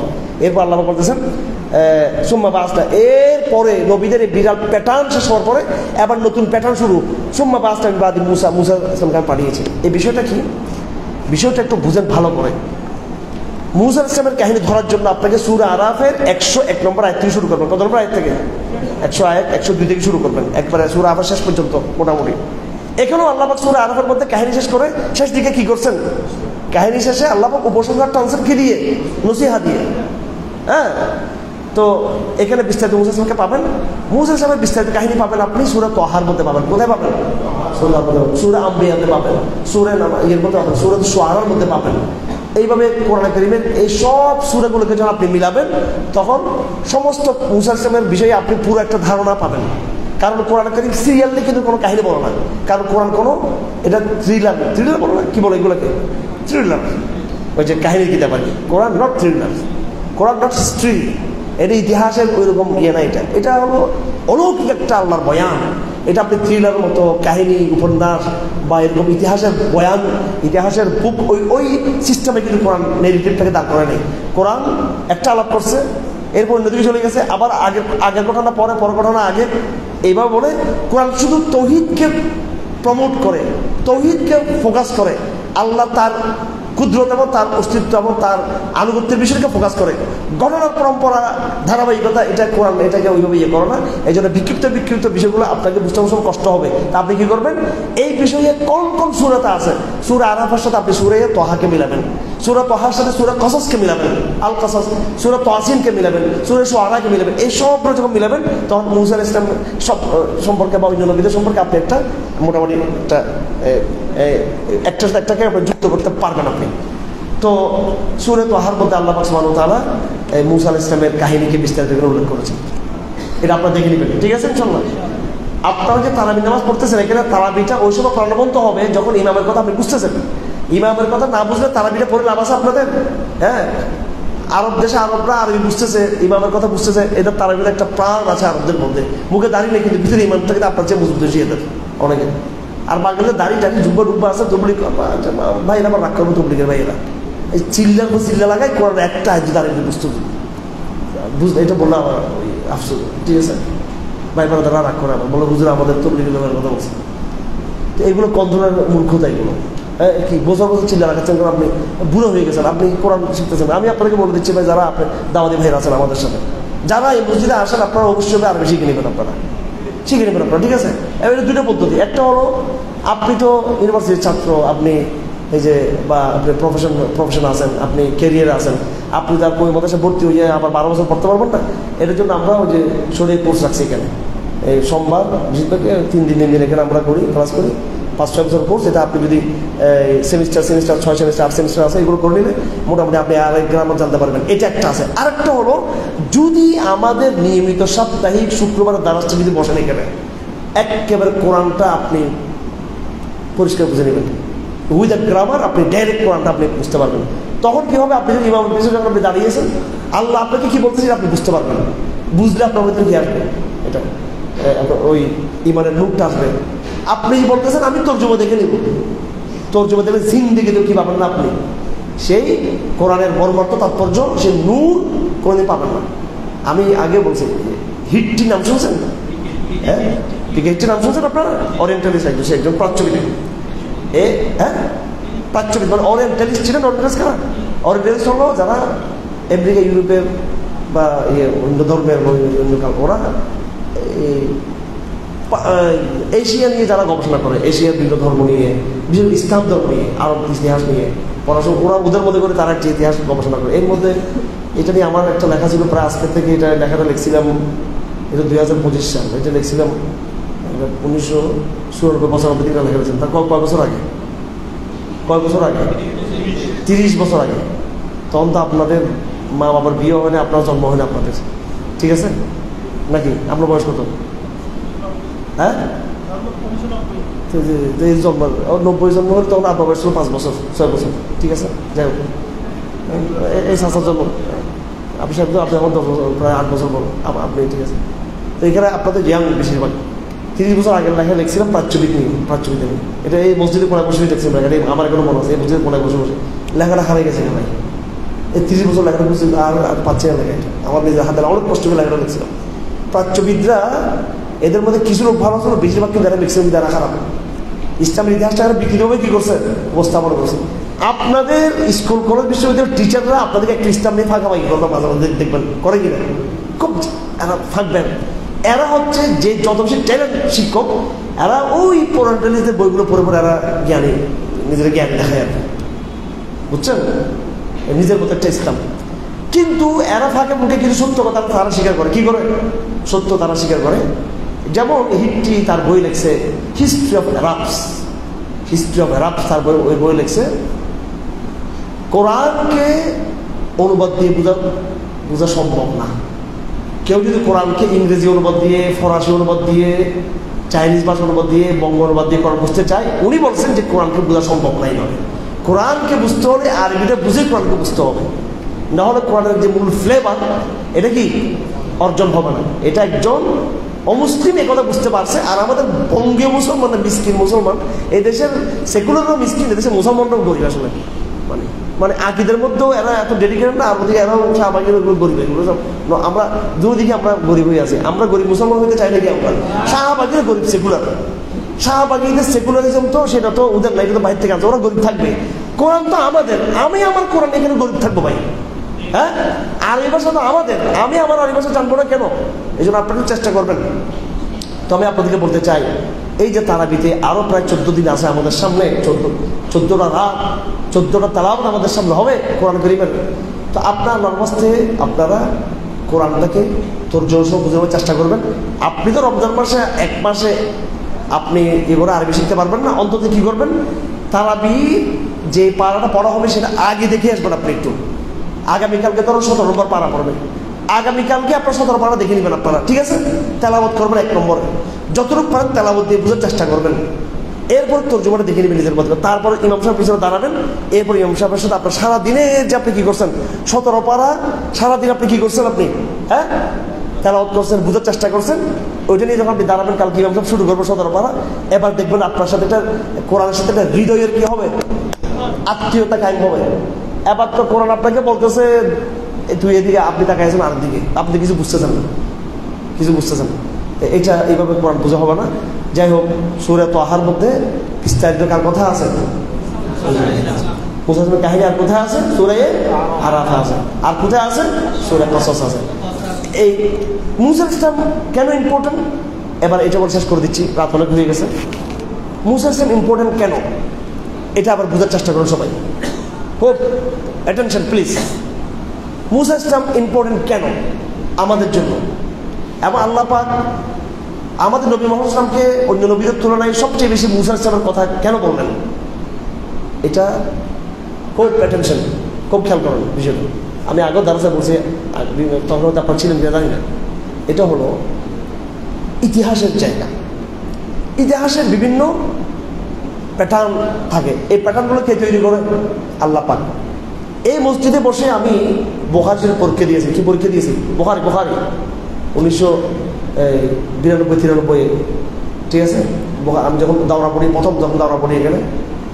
এরপর আল্লাহ বলতেছেন সুম্মা বা'আসনা, এরপরে নবীদের এই বিরাট প্যাটার্ন শেষ হওয়ার পরে এবার নতুন প্যাটার্ন শুরু। সুম্মা বা'আসনা মিন বা'দি মূসা, মূসা ইসলামকে পাঠিয়েছে। এই বিষয়টা কি? বিষয়টা একটু বুঝেন ভালো করে। মূসা ইসলামের কাহিনী ধরার জন্য আপনাকে সূরা আরাফের 101 নম্বর আয়াত থেকে শুরু করবেন। কত নম্বর আয়াত থেকে? 100 আয়াত 102 থেকে শুরু করবেন, একবারে সূরা আরাফের শেষ পর্যন্ত মোটামুটি। এখানেও আল্লাহ পাক সূরা আরাফের মধ্যে কাহিনী শেষ করে শেষ দিকে কি করছেন, কাহিনী শেষে আল্লাহ পাক উপসংহার টানছেন কি দিয়ে, নসিহা দিয়ে। হ্যাঁ, তো এখানে বিস্তারিত মুসা ইসলামকে পাবেন, মুসা ইসলামের বিস্তারিত কাহিনী পাবেন আপনি সূরা তাহার মধ্যে পাবেন। কোথায় পাবেন? সূরা আম্বিয়াতে পাবেন, সূরা ইয়ের মধ্যে পাবেন, সূরা শুআরার মধ্যে পাবেন। এইভাবে কোরআন কারীমের এই সব সূরাগুলোকে যখন আপনি মিলাবেন তখন সমস্ত মুসা ইসলামের বিষয়ে আপনি পুরো একটা ধারণা পাবেন। কারণ কোরআন কারীম সিরিয়ালি কিন্তু কোনো কাহিনী বলো না, কারণ কোরআন কোনো এটা থ্রিলার বলো না, কি বলে এগুলোকে, থ্রিলার, ওই যে কাহিনীর কিতাব আর কি। কোরআন নট থ্রিলার, কোরআন নট স্ট্রি, এটা ইতিহাসের ওই রকম ইয়ে না, এটা হলো অলৌকিক একটা আল্লাহর বয়ান। এটা আপনি থ্রিলার মতো কাহিনী উপন্যাস বা এরকম ইতিহাসের বয়ান, ইতিহাসের বুক ওই সিস্টেমে কিন্তু কোরআন নেগেটিভটাকে দাঁড় করে নেই। কোরআন একটা আলাপ করছে, এরপর অন্যদিকে চলে গেছে, আবার আগের ঘটনা পরে, পরের ঘটনা আগে, এইভাবে বলে কোরআন শুধু তৌহিদকে প্রমোট করে, তৌহিদকে ফোকাস করে, আল্লাহ তার কুদরত এবং তার অস্তিত্ব এবং তার আনুগত্যের বিষয়কে ফোকাস করে। ঘটনার পরম্পরা ধারাবাহিকতা এটা কোরআন এটাকে ওইভাবে ইয়ে করে না। এই জন্য বিক্ষিপ্ত বিষয়গুলো আপনাকে বুঝতে অবশ্য কষ্ট হবে। তা আপনি কি করবেন, এই বিষয়ে কোন কোন সূরাতে আছে, সূরা আরাফের সাথে আপনি সূরা তাহাকে মিলাবেন, সূরা তাহার সাথে সূরা কসসকে মিলাবেন, আল কসস, সূরা তাসিনকে মিলাবেন, সূরা শুআরাকে মিলাবেন। এই সবগুলো যখন মিলাবেন তখন মুসা আলাইহিস সালাম সব সম্পর্কে বা অন্য নবীদের সম্পর্কে আপনি একটা মোটামুটি একটার সাথে একটাকে যুক্ত করতে পারবেন আপনি। তো সূরা তাহার মধ্যে আল্লাহ পাক সুবহানাহু ওয়া তাআলা মুসা আলাইহিস সালামের কাহিনীকে বিস্তারিত করে উল্লেখ করেছেন। এটা আপনারা দেখে নেবেন, ঠিক আছে ইনশাআল্লাহ। আপনারা যে তারাবি নামাজ পড়তেছেন, এখানে তারাবিটা ওই সময় প্রাণবন্ত হবে যখন ইমামের কথা আপনি বুঝতেছেন। ইমামের কথা না বুঝলে তারাবিটা পড়ে লাভ আছে আপনাদের? হ্যাঁ, আরব দেশে আরবরা আরবি বুঝতেছে, ইমামের কথা বুঝতেছে, এটা তারাবির একটা প্রাণ আছে আরবদের মধ্যে। মুখে দাঁড়িয়ে নেই কিন্তু ভিতরে ইমান থেকে আপনার চেয়ে মজবুত বেশি এদের অনেকে। আর বাঙালিদের দাড়ি ডুব্বা আছে, তবলিগ ভাই এরা আবার রাগ করবো, তবলিগের ভাই এরা এই চিল্লা লাগায় কোরআন একটা আজ দাঁড়িয়ে বুঝতে বুঝলে, এটা বললাম আমার ওই আফসোস, ঠিক আছে ভাই বারা তারা রাগ করে আবার বলো হুজুর আমাদের তবলিগের কথা বলছে। তো এইগুলো কোন ধরনের মূর্খতা এগুলো, কি বছর চিল্লা রাখাচ্ছেন, কারণ আপনি বুড়ো হয়ে গেছেন, আপনি কোরআন শিখতেছেন। আমি আপনাকে বলে দিচ্ছি ভাই, যারা আপনি দাওয়াতি ভাইরা আছেন আমাদের সাথে, যারা এই মসজিদে আসেন আপনারা অবশ্যই আরবি শিখে নেবেন, আপনারা ঠিক আছে। এবার দুটো পদ্ধতি, একটা হলো আপনি তো ইউনিভার্সিটির ছাত্র, আপনি এই যে বা আপনি প্রফেশন আছেন, আপনি ক্যারিয়ারে আছেন, আপনি তার কোনো মতো ভর্তি হয়ে আবার 12 বছর পড়তে পারবেন না। এটার জন্য আমরা ওই যে শরীর কোর্স রাখছি এখানে, এই সোমবার বৃহস্পতি 3 দিন এখানে আমরা ক্লাস করি, 5-6 বছর কোর্স। এটা আপনি যদি সেমিস্টার 6 সেমিস্টার 8 সেমিস্টার আছে, এগুলো করে নিলে মোটামুটি আপনি আরেক গ্রামার জানতে পারবেন। এটা একটা আছে। আরেকটা হলো যদি আমাদের নিয়মিত সাপ্তাহিক শুক্রবার দ্বারাজটা যদি বসেন এখানে, একেবারে কোরআনটা আপনি পরিষ্কার বুঝে নেবেন উইথ আ গ্রামার, আপনি ডাইরেক্ট কোরআনটা আপনি বুঝতে পারবেন। তখন কি হবে, আপনি যদি ইমামের পিছনে যখন আপনি দাঁড়িয়েছেন, আল্লাহ আপনাকে কি বলতেছেন আপনি বুঝতে পারবেন, বুঝলে আপনার মধ্যে কি আসবে, এটা ওই ইমানের লুকটা আসবে। আপনি বলতেছেন আমি তর্জমা দেখে নিব, তর্জমা দেখলে জিন্দেগি তো কি পাবেন না আপনি, সেই কোরআনের মর্মার্থ তাৎপর্য, সেই নূর কোনোদিন পাবেন না। আমি আগে বলছি হিটটি নাম শুনছেন, হ্যাঁ হিটটি নাম শুনছেন আপনারা? ওরিয়েন্টালিস্ট একজন, সে একজন প্রাচ্যবিদ, প্রাচ্যবিদ মানে ওরিয়েন্টালিস্ট ছিলেন। ওরিয়েন্টালিস্ট হলো যারা আমেরিকা ইউরোপের বা অন্য ধর্মের ওরা এশিয়া নিয়ে যারা গবেষণা করে, এশিয়ার বিভিন্ন ধর্ম নিয়ে, বিশেষ ইসলাম ধর্ম নিয়ে, আরব ইতিহাস নিয়ে পড়াশোনা, ওরা ওদের মধ্যে করে তারা একটা ইতিহাস গবেষণা করে। এর মধ্যে এটা নিয়ে আমার একটা লেখা ছিল, প্রায় আজকের থেকে এটা লেখাটা লিখছিলাম, এটা 2025 সাল, এটা লিখছিলাম 1996 দিকে লেখা লিখছিলাম। তার কয় বছর আগে, 30 বছর আগে। তখন তো আপনাদের মা বাবার বিয়ে হয় না, আপনার জন্ম হয় না আপনাদের, ঠিক আছে নাকি? আপনার বয়স কত? হ্যাঁ, জন্ম 90 জন্ম হলে তখন আপনার বয়স ছিল 5 বছর 6 বছর, ঠিক আছে। যাই হোক, এই শাসার জন্ম আপনি সাহেব, আপনি আমার 10 বছর, প্রায় 8 বছর বড় আপনি, ঠিক আছে। তো এখানে আপনাদের ইয়াং বেশিরভাগ। 30 বছর আগের লেখা লিখছিলাম প্রাচ্যবিদ নিয়ে। এটা এই মসজিদে কোনায় বসে দেখছিলাম, এটা আমার এখনো মনে আছে, এই মসজিদে কোনায় বসে লেখাটা হারিয়ে গেছে ভাই। এই 30 বছর লেখাটা বুঝছি আর পাচ্ছি না লেখা, আমার নিজের হাতে অনেক কষ্ট করে লেখাটা লিখছিলাম। প্রাচ্যবিদরা এদের মধ্যে কিছু লোক ভালো ছিল, বেশিরভাগ কিন্তু যারা লিখছেন যারা খারাপ। ইসলামের ইতিহাসটা বিকৃতভাবে কি করছে, উপস্থাপন করছে। আপনাদের স্কুল কলেজ বিশ্ববিদ্যালয়ের টিচাররা আপনাদেরকে একটা ইসলাম নিয়ে ফাঁকাফাঁকি করবে, মাঝে মাঝে দেখবেন করে কিনা, খুব এরা ফাঁকবেন। এরা হচ্ছে যে যত বেশি ট্যালেন্ট শিক্ষক, এরা ওই পৌরাণিক বইগুলো পড়ে পড়ে এরা জ্ঞানী, নিজের জ্ঞান দেখায় আর কি, বুঝছেন, নিজের মতো একটা ইসলাম। কিন্তু এরা ফাঁকে মুখে কিছু সত্য কথা তারা স্বীকার করে। কি করে সত্য তারা স্বীকার করে? যেমন হিট্রি তার বই লিখছে হিস্ট্রি অফ অ্যারাবস, হিস্ট্রি অফ অ্যারাবস তার বই, ওই বই লিখছে কোরআনকে অনুবাদ দিয়ে বোঝা সম্ভব না। কেউ যদি কোরআনকে ইংরেজি অনুবাদ দিয়ে, ফরাসি অনুবাদ দিয়ে, চাইনিজ ভাষা অনুবাদ দিয়ে, বঙ্গ অনুবাদ দিয়ে কোরআন বুঝতে চায়, উনি বলছেন যে কোরআনকে বোঝা সম্ভব নাই। নয়, কোরআনকে বুঝতে হলে আরবিটা বুঝে কোরআনকে বুঝতে হবে, না হলে কোরআনের যে মূল ফ্লেভার এটা কি অর্জন হবে না। এটা একজন অমুসলিম একথা বুঝতে পারছে। আর আমাদের বঙ্গীয় মুসলমান, মিসকিন মুসলমান, এই দেশের সেকুলারও মিসকিন, এই দেশের মুসলমানরাও গরিব আসলে। মানে আকিদের মধ্যেও এরা এত ডেডিকেটেড না, আমাদের এরাও শাহবাগের গরিব। এগুলো সব আমরা দুদিকে আমরা গরিব হয়ে আছি। আমরা গরিব মুসলমান হইতে চাই নাকি? আমরা শাহবাগের গরিব সেকুলার, শাহবাগীদের সেকুলারিজম তো সেটা তো ওদের না, এটা তো বাইরে থেকে আছে, ওরা গরিব থাকবে। কোরআন তো আমাদের, আমি আমার কোরআন এখানে গরিব থাকবো ভাই। হ্যাঁ, আরবি ভাষা তো আমাদের, আমি আমার আরবি ভাষা জানবো না কেন? এই জন্য আপনারা চেষ্টা করবেন। তো আমি আপনাদেরকে বলতে চাই, এই যে তারাবিতে আরো প্রায় 14 দিন আছে আমাদের সামনে, 14টা রাত, 14টা তালাওয়াত আমাদের সামনে হবে কোরআন কারীমের। তো আপনার নরমাস্তে আপনারা কোরআনটাকে তর্জমা সহ বুঝানোর চেষ্টা করবেন। আপনি তো রমজান মাসে 1 মাসে আপনি এগুলো আরবি শিখতে পারবেন না, অন্তত কি করবেন, তারাবি যে পাড়াটা পড়া হবে সেটা আগে দেখে আসবেন। আপনি একটু আগামীকালকে ধরো 17 নম্বর পাড়া পড়বেন, আগামীকালকে আপনার 17 পাড়া দেখে নেবেন আপনারা, ঠিক আছে? তেলাওয়াত করবেন 1 নম্বরে, যতটুকু পারেন তেলাওয়াত দিয়ে বোঝার চেষ্টা করবেন। এরপর তর্জমাটা দেখে নেবেন নিজের মধ্যে। তারপর ইমাম সাহেব পিছনে দাঁড়াবেন। এরপর ইমাম সাহেবের সাথে আপনার সারাদিনে যে আপনি কি করছেন, 17 পাড়া সারাদিন আপনি কি করছেন, আপনি হ্যাঁ তেলাওয়াত করছেন, বোঝার চেষ্টা করছেন। ওইটা নিয়ে যখন আপনি দাঁড়াবেন, কালকে ইমাম সাহেব শুরু করবেন 17 পাড়া, এবার দেখবেন আপনার সাথে একটা কোরআনের সাথে একটা হৃদয়ের কি হবে, আত্মীয়তা কায়েম হবে। এবার তো কোরআন আপনাকে বলতেছে তুই এদিকে, আপনি তাকাইছেন আর দিকে, আপনি কিছু বুঝতেছেন না, কিছু বুঝতেছেন না। এটা এইভাবে কোরআন বোঝা হবে না। যাই হোক, সূরা তাহার মধ্যে বিস্তারিত কার কথা আছে, মুসার কাহিনী আর কোথায় আছে, সূরা আরাফ আছে, আর কোথায় আছে, সূরা কসস আছে। এই মুসা ইসলাম কেন ইম্পর্টেন্ট, এবার এটা বলে শেষ করে দিচ্ছি, রাত অনেক হয়ে গেছে। মুসা ইসলাম ইম্পর্টেন্ট কেন, এটা আবার বোঝার চেষ্টা করুন সবাই। খুব attention please. Musa Islam important কেন আমাদের জন্য, এবং আল্লাহ পাক আমাদের নবী মুহাম্মদ সাল্লাল্লাহু আলাইহি ওয়াসাল্লামকে অন্য নবীদের তুলনায় সবচেয়ে বেশি মুসা ইসলামের কথা কেন বললেন, এটা খুব অ্যাটেনশন, খুব খেয়াল করেন বিষয়টা। আমি আগেও দারাসা বলছি, তখন হয়তো আপনার ছিলেন কিনা জানি না। এটা হলো ইতিহাসের জায়গা, ইতিহাসের বিভিন্ন প্যাটার্ন থাকে। এই প্যাটার্নগুলো কে তৈরি করে, আল্লাহ পাক। এই মসজিদে বসে আমি বুখারীর পরীক্ষা দিয়েছি। কি পরীক্ষা দিয়েছি? বুখারী 1992-93, ঠিক আছে? আমি যখন দাওরা পড়ি, যখন দাওরা পড়ি এখানে,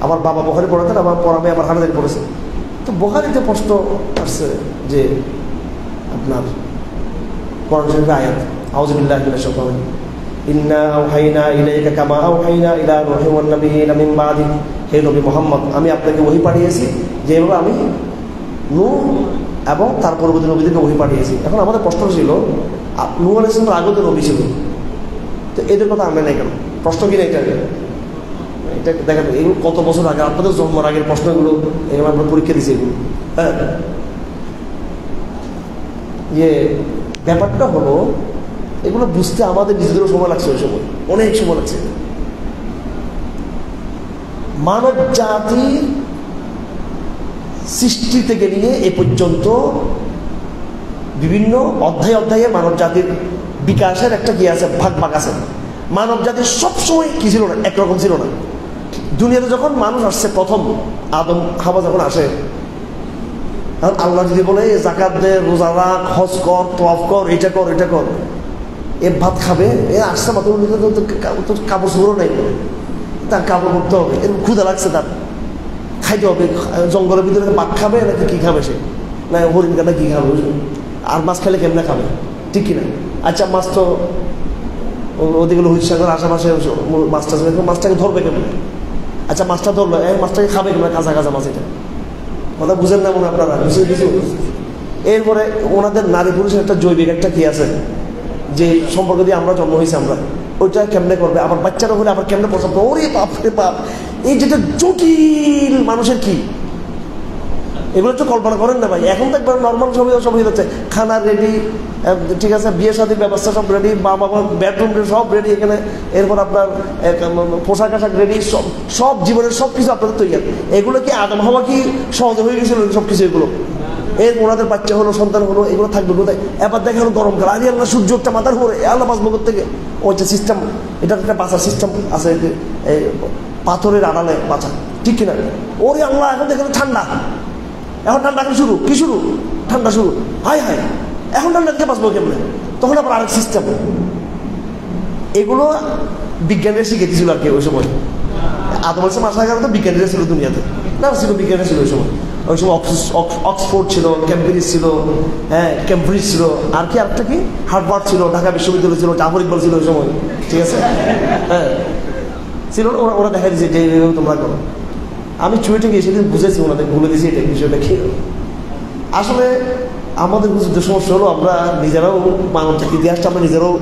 আমার বাবা বুখারী পড়াতেন, আমার পড়াবে আমার হানাদারি পড়েছে। তো বুখারীতে প্রশ্ন আসছে যে আপনার কোরআন শরীফের আয়াত, আউযু বিল্লাহি মিনাশ শাইতানির রাজিম, ইন্না আওহাইনা ইলাইকা কামা আওহাইনা ইলা নূহিন ওয়ান নাবিয়্যিনা মিন বাদি। হে নবী মুহাম্মদ, আমি আপনাকে ওহী পাঠিয়েছি যেভাবে আমি নূহ এবং তার পরবর্তী নবীদেরকে ওহী পাঠিয়েছি। এখন আমাদের প্রশ্ন ছিল, নূহ আলাইহিস সালামের আগে তো নবী ছিল, তো এদের কথা আমরা নাই কেন? প্রশ্ন কি না এটা? এটা দেখেন, এগুলো কত বছর আগে, আপনাদের জন্মের আগের প্রশ্নগুলো, এগুলো আমরা পরীক্ষা দিয়েছি এগুলো। হ্যাঁ, ব্যাপারটা হলো এগুলো বুঝতে আমাদের নিজেদেরও সময় লাগছে, ওই সময় অনেক সময় লাগছে। মানব জাতির সৃষ্টি থেকে নিয়ে এ পর্যন্ত বিভিন্ন অধ্যায়ে অধ্যায়ে মানব জাতির বিকাশের একটা কি আছে, ভাগ আছে। মানব জাতির সবসময় কি ছিল না, একরকম ছিল না। দুনিয়াতে যখন মানুষ আসছে, প্রথম আদম হাওয়া যখন আসে, আল্লাহ যদি বলে যাকাত দে, রোজা রাখ, হজ কর, তওয়াফ কর, এটা কর, এটা কর, এ ভাত খাবে, এ আসছে মাত্র কাপড় চোপড়ও নাই, তার কাপড় করতে হবে, এর ক্ষুধা লাগছে, তার খাইতে হবে। জঙ্গলের ভিতরে বাঘ খাবে নাকি কি খাবে সে, না হরিণ কাটা কি খাবে, আর মাছ খেলে কেমনে খাবে, ঠিক কিনা? আচ্ছা, মাছ তো ওদিকে লোহিত সাগর আশেপাশে মাছটা, মাছটাকে ধরবে কেমন? আচ্ছা, মাছটা ধরলো, মাছটাকে খাবে কেমন? কাঁচা কাঁচা মাছ, এটা কথা বুঝেন না মনে আপনারা? কিছু এরপরে ওনাদের নারী পুরুষের একটা জৈবিক একটা কি আছে, যে সম্পর্ক দিয়ে আমরা জন্ম হয়েছি, আমরা ওইটা কেমনে করবে, আবার বাচ্চারা হলে আবার কেমনে প্রসব করবে, ওরে বাপ রে বাপ, এই যেটা জটিল মানুষের কি, এগুলো তো কল্পনা করেন না ভাই। এখন তো একবার নর্মাল সব হয়ে যাচ্ছে, খানা রেডি, ঠিক আছে, বিয়ে শাদীর ব্যবস্থা সব রেডি, বাবা বেডরুম সব রেডি এখানে, এরপর আপনার পোশাক আশাক রেডি, সব জীবনের সব কিছু আপনাদের তৈরি। এগুলো কি আদম হাওয়া কি সহজে হয়ে গেছিল সব কিছু? এগুলো এর ওনাদের বাচ্চা হলো, সন্তান হলো, এগুলো থাকবে কোথায়? এবার দেখে হলো গরমকাল, আরে আল্লাহ সূর্য একটা মাথার উপরে, আল্লাহ বাঁচবো থেকে, ওইটা সিস্টেম, এটা একটা বাঁচার সিস্টেম আছে, পাথরের আড়ালে বাঁচা, ঠিক কিনা? ওরে আল্লাহ, এখন দেখেন ঠান্ডা, এখন ঠান্ডা এখন শুরু, কি শুরু? ঠান্ডা শুরু, হায় হায়, এখন ঠান্ডা থেকে বাঁচবো কেমনে? তখন আবার আরেক সিস্টেম। এগুলো বিজ্ঞানীরা শিখে দিয়েছিল আর কি ওই সময়। আদম আলাইহিস সালাম আসার কারণে তো বিজ্ঞানীরা ছিল দুনিয়াতে, না ছিল বিজ্ঞানীরা ছিল ওই সময়। ওই সময় অক্সফোর্ড ছিল, ক্যামব্রিজ ছিল, হ্যাঁ ক্যামব্রিজ ছিল, আর কি আরেকটা কি হার্ভার্ড ছিল, ঢাকা বিশ্ববিদ্যালয় ছিল, জাফর ইকবাল ছিল ওই সময়, ঠিক আছে, হ্যাঁ ছিল। ওরা দেখা দিয়েছে যে তোমরা করো। আমি চুয়েটে গিয়ে সেদিন বুঝেছি, ওনাদের বলে দিয়েছি এটা বিষয়টা কি। আসলে আমাদের যে সমস্যা হলো, আমরা নিজেরাও মানব ইতিহাসটা আমরা নিজেরাও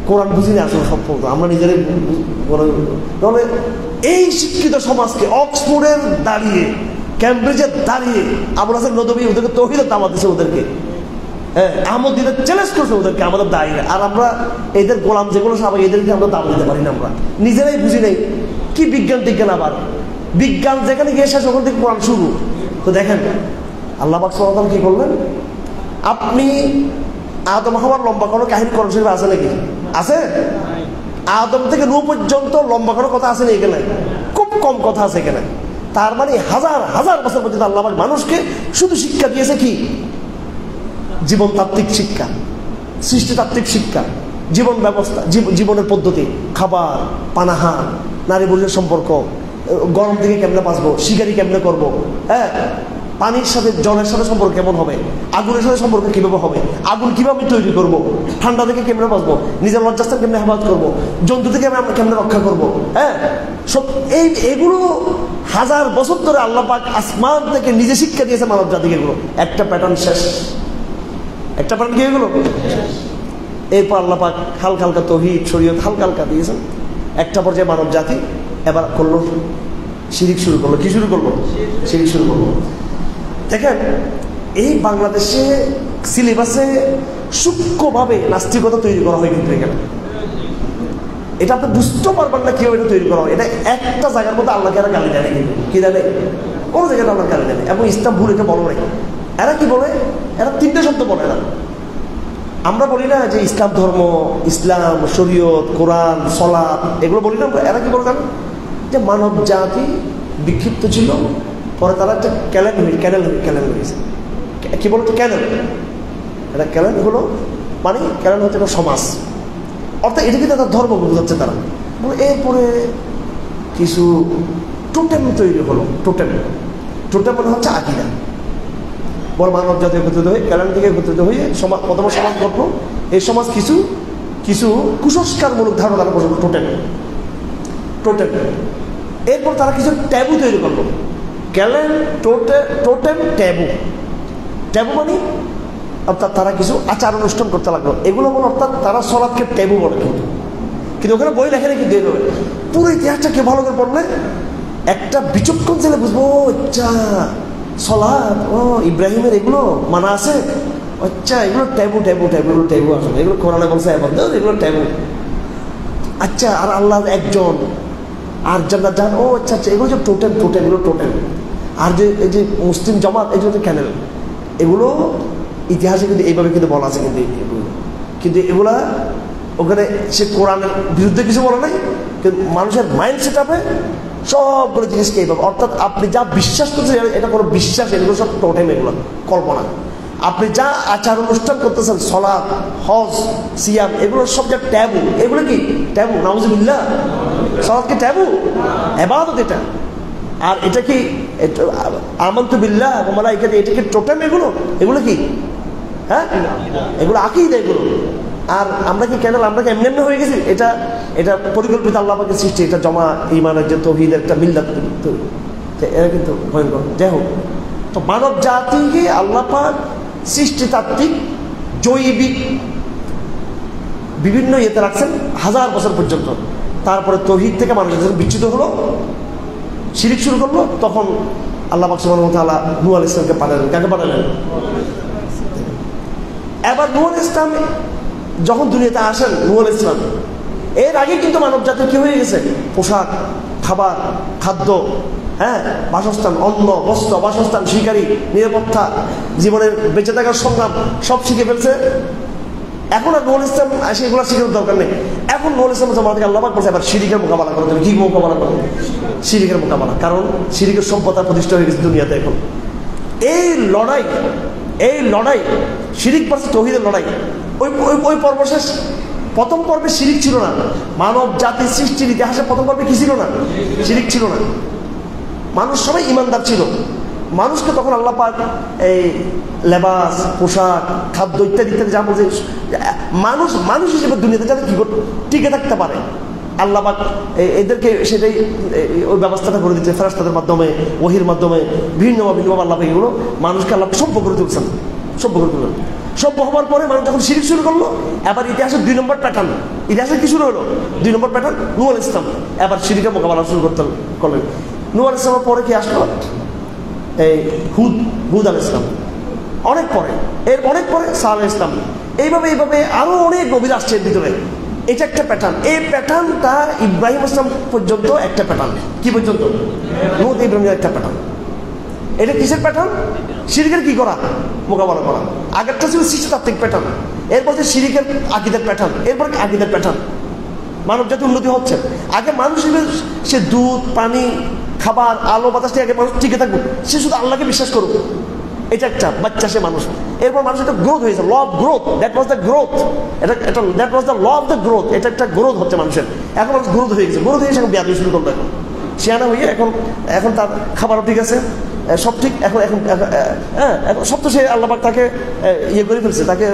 কোরআন বুঝিনি আসলে সম্পর্ক, আমরা নিজেরাই। তাহলে এই শিক্ষিত সমাজকে অক্সফোর্ডের দাঁড়িয়ে, ক্যামব্রিজের দাঁড়িয়ে আবুল হাসান নদভী ওদেরকে তৌহিদের দাওয়াত দিয়েছে, ওদেরকে হ্যাঁ আহমদীদের চ্যালেঞ্জ করছে ওদেরকে, আমাদের দাঁড়িয়ে। আর আমরা এদের গোলাম যেগুলো সবাই, এদেরকে আমরা দাম দিতে পারি না, আমরা নিজেরাই বুঝি নাই কি বিজ্ঞান টিজ্ঞান। আবার বিজ্ঞান যেখানে গিয়ে শেষ, ওখান থেকে কোরআন শুরু। তো দেখেন আল্লাহ পাক সুবহানাহু ওয়া তাআলা কি করলেন, আপনি আদম হাওয়ার লম্বা কোনো কাহিনী কোরআন শরীফে আছে নাকি? আছে? আদম থেকে নূহ পর্যন্ত লম্বা কোনো কথা আছে না এখানে? খুব কম কথা আছে এখানে। তার মানে হাজার হাজার বছর পর্যন্ত আল্লাহ পাক মানুষকে শুধু শিক্ষা দিয়েছে কি? জীবনতাত্ত্বিক শিক্ষা, সৃষ্টিতাত্ত্বিক শিক্ষা, জীবন ব্যবস্থা, জীবনের পদ্ধতি, খাবার, পানাহার, নারী পুরুষের সম্পর্ক, গরম থেকে কেমনে বাঁচবো, শিকারি কেমনে করবো, হ্যাঁ পানির সাথে জলের সাথে সম্পর্ক কেমন হবে, আগুনের সাথে সম্পর্ক কিভাবে হবে, আগুন কিভাবে তৈরি করবো, ঠান্ডা থেকে কেমনে বাঁচবো, নিজের লজ্জাস্থান কেমনে হেফাজত করবো, জন্তু থেকে আমরা কেমনে রক্ষা করবো, হ্যাঁ সব এগুলো হাজার বছর ধরে আল্লাহ পাক আসমান থেকে নিজে শিক্ষা দিয়েছে মানব জাতিকে। এগুলো একটা প্যাটার্ন শেষ, একটা প্যাটার্ন কি এগুলো। এরপর আল্লাহ পাক হালকা হালকা তৌহিদ শরীয়ত হালকা হালকা দিয়েছেন। একটা পর্যায়ে মানব জাতি এবার করলো শিরিক শুরু করলো। কি শুরু করলো? শিরিক শুরু করলো। দেখেন এই বাংলাদেশে সিলেবাসে সূক্ষ্মভাবে নাস্তিকতা তৈরি করা হয়, কিন্তু এখানে এটা আপনি বুঝতে পারবেন না কেউ এটা তৈরি করা হয়। এটা একটা জায়গার মধ্যে আল্লাহকে এরা গালি দেয়, কিন্তু কি জানে কোনো জায়গায় আল্লাহ গালি দেয়, এবং ইসলাম ভুল এটা বলো নাই। এরা কি বলে? এরা তিনটে শব্দ বলে। এরা আমরা বলি না যে ইসলাম ধর্ম, ইসলাম, শরীয়ত, কোরআন, সলাত, এগুলো বলি না। এরা কি বলে জানেন? যে মানব জাতি বিক্ষিপ্ত ছিল, পরে তারা একটা ক্যানেল হয়েছে। কি বলতো? ক্যানেল। এটা ক্যানেল হলো মানে ক্যানেল হচ্ছে একটা সমাজ, অর্থাৎ এটা কিন্তু তার ধর্ম বোঝাচ্ছে তারা। এরপরে কিছু টোটেম তৈরি হলো। টোটেম মানে হচ্ছে আকিদা। বড় মানব জাতি একত্রিত হয়ে, ক্যানেল থেকে একত্রিত হয়ে সমাজ, প্রথম সমাজ গঠন। এই সমাজ কিছু কিছু কুসংস্কারমূলক ধারণা তারা বসে টোটেম। এরপর তারা কিছু ট্যাবু তৈরি করলো। ক্যালেন, টোটেম, ট্যাবু মানে অর্থাৎ তারা কিছু আচার অনুষ্ঠান করতে লাগলো। এগুলো বলে অর্থাৎ তারা সলাৎকে ট্যাবু বলে। কিন্তু ওখানে বই লেখে নাকি দিয়ে দেবে। পুরো ইতিহাসটা কেউ ভালো করে পড়লে একটা বিচক্ষণ ছেলে বুঝবো, আচ্ছা সলাৎ, ও ইব্রাহিমের এগুলো মানা আছে, আচ্ছা এগুলো ট্যাবু আসলে এগুলো কোরআনে বলছে, এগুলো ট্যাবু। আচ্ছা আর আল্লাহ একজন, আর জান্নাত জাহান্নাম, ও আচ্ছা এগুলো যে টোটেম, এগুলো টোটেম। আর যে এই যে মুসলিম জামাত, এই যে ক্যানেল, এগুলো ইতিহাসে কিন্তু এইভাবে কিন্তু বলা আছে। কিন্তু এগুলা ওখানে সে কোরআনের বিরুদ্ধে কিছু বলে নাই, কিন্তু মানুষের মাইন্ড সেট আপে সবগুলো জিনিসকে এইভাবে, অর্থাৎ আপনি যা বিশ্বাস করছেন এটা কোনো বিশ্বাস, এগুলো সব টোটেম, এগুলো কল্পনা। আপনি যা আচার অনুষ্ঠান করতেছেন, সলাত, হজ, সিয়াম, এগুলো সব যা ট্যাবু। এগুলো কি ট্যাবু? নাউজুবিল্লাহ। সলাত কি ট্যাবু? ইবাদত এটা। আর এটা কি আমানতু বিল্লাহ ওয়া মালাইকাতিহি, এটা কি টোটেম? এগুলো কি? হ্যাঁ এগুলো আকীদা এগুলো। আর আমরা কি কেন, আমরা কি এমনি হয়ে গেছি? এটা পরিকল্পিত আল্লাহ পাকের সৃষ্টি। এটা জমা ঈমানের যে তাওহীদের একটা মিল্লাত, এরা কিন্তু ভয়ঙ্কর। যাই হোক, তো মানব জাতিকে আল্লাহ পাক সৃষ্টিতাত্ত্বিক, জৈবিক বিভিন্ন ইয়েতে রাখছেন 1000 বছর পর্যন্ত। তারপরে তৌহিদ থেকে মানুষ যখন বিচ্যুত হলো, শিরিক শুরু করলো, তখন আল্লাহ পাক সুবহানাহু ওয়া তাআলা নূহ আলাইহিস সালামকে পাঠালেন। কাকে পাঠালেন? এবার নূহ আলাইহিস সালাম যখন দুনিয়াতে আসেন, নূহ আলাইহিস সালাম এর আগে কিন্তু মানব জাতির কি হয়ে গেছে? পোশাক, খাবার, খাদ্য, হ্যাঁ, বাসস্থান, অন্ন, বস্ত্র, বাসস্থান, শিকারী, নিরাপত্তা, জীবনের বেঁচে থাকার সংগ্রাম সব শিখে ফেলছে। এখন আর নূহ আলাইহিস সালাম সেগুলো শিখার দরকার নেই। এখন নূহ আলাইহিস সালাম আমাদেরকে আল্লাহ পাক বলছে এবার শিরিকের মোকাবেলা করতে হবে। কি মোকাবেলা করতে হবে? শিরিকের মোকাবেলা। কারণ শিরিকের সভ্যতা প্রতিষ্ঠা হয়ে গেছে দুনিয়াতে। এখন এই লড়াই শিরিক ভার্সেস তৌহিদের লড়াই। ওই পর্ব শেষ। প্রথম পর্বে শিরিক ছিল না। মানব জাতির সৃষ্টির ইতিহাসে প্রথম পর্বে কি ছিল না? শিরিক ছিল না। মানুষ সবাই ইমানদার ছিল। মানুষকে তখন আল্লাহ পাক এই লেবাস, পোশাক, খাদ্য ইত্যাদি ইত্যাদি যা বলছে, মানুষ হিসেবে দুনিয়াতে যাতে কি টিকে থাকতে পারে আল্লাহ পাক এদেরকে সেটাই ওই ব্যবস্থাটা করে দিচ্ছে ফেরেশতাদের মাধ্যমে, ওহীর মাধ্যমে, বিভিন্নভাবে আল্লাহ পাক এগুলো মানুষকে আল্লাহ সভ্য করে তুলছেন। সভ্য করে তুললেন। সভ্য হওয়ার পরে মানুষ যখন শিরিক শুরু করলো, এবার ইতিহাসের 2 নম্বর প্যাটার্ন। ইতিহাসে কি শুরু হলো? 2 নম্বর প্যাটার্ন। নূহ আলাইহিস সালাম এবার শিরিকের মোকাবেলা শুরু করলেন। নূহ আলাইহিস সালামের পরে কি আসলো? এই হুদ আলাইহিস সালাম। অনেক পরে, এর অনেক পরে সালেহ আলাইহিস সালাম। এইভাবে আরো অনেক নবী আসছে এর ভিতরে। এটা একটা প্যাটার্ন। এই প্যাটার্নটা ইব্রাহিম আসলাম পর্যন্ত একটা প্যাটার্ন। কি পর্যন্ত? নূহ ইব্রাহিমের একটা প্যাটার্ন। এটা কিসের প্যাটার্ন? শিরিকের কি করা? মোকাবেলা করা। আগেরটা ছিল সৃষ্টিতাত্ত্বিক প্যাটার্ন, এরপর যে শিরিকের আকীদার প্যাটার্ন, এরপর আকীদার প্যাটার্ন। মানব জাতি উন্নতি হচ্ছে। আগে মানুষ হিসেবে সে দুধ, পানি, খাবার, আলো, বাতাস থেকে আগে মানুষ টিকে থাকবে। সে শুধু আল্লাহকে বিশ্বাস করুক, এটা একটা বাচ্চা সে মানুষ। এরপর মানুষ একটা গ্রোথ হয়েছে, law of growth. That was the growth. That was the law of the growth. এটা একটা গ্রোথ হচ্ছে মানুষের। এখন মানুষ গ্রোথ হয়ে গেছে। গ্রোথ হয়ে এখন বেয়াদবি শুরু করলো। এখন শিয়ানা হয়ে এখন তার খাবারও ঠিক আছে, সব ঠিক। এখন সব তো সে আল্লাহ পাক তাকে ইয়ে করে ফেলছে। তাকে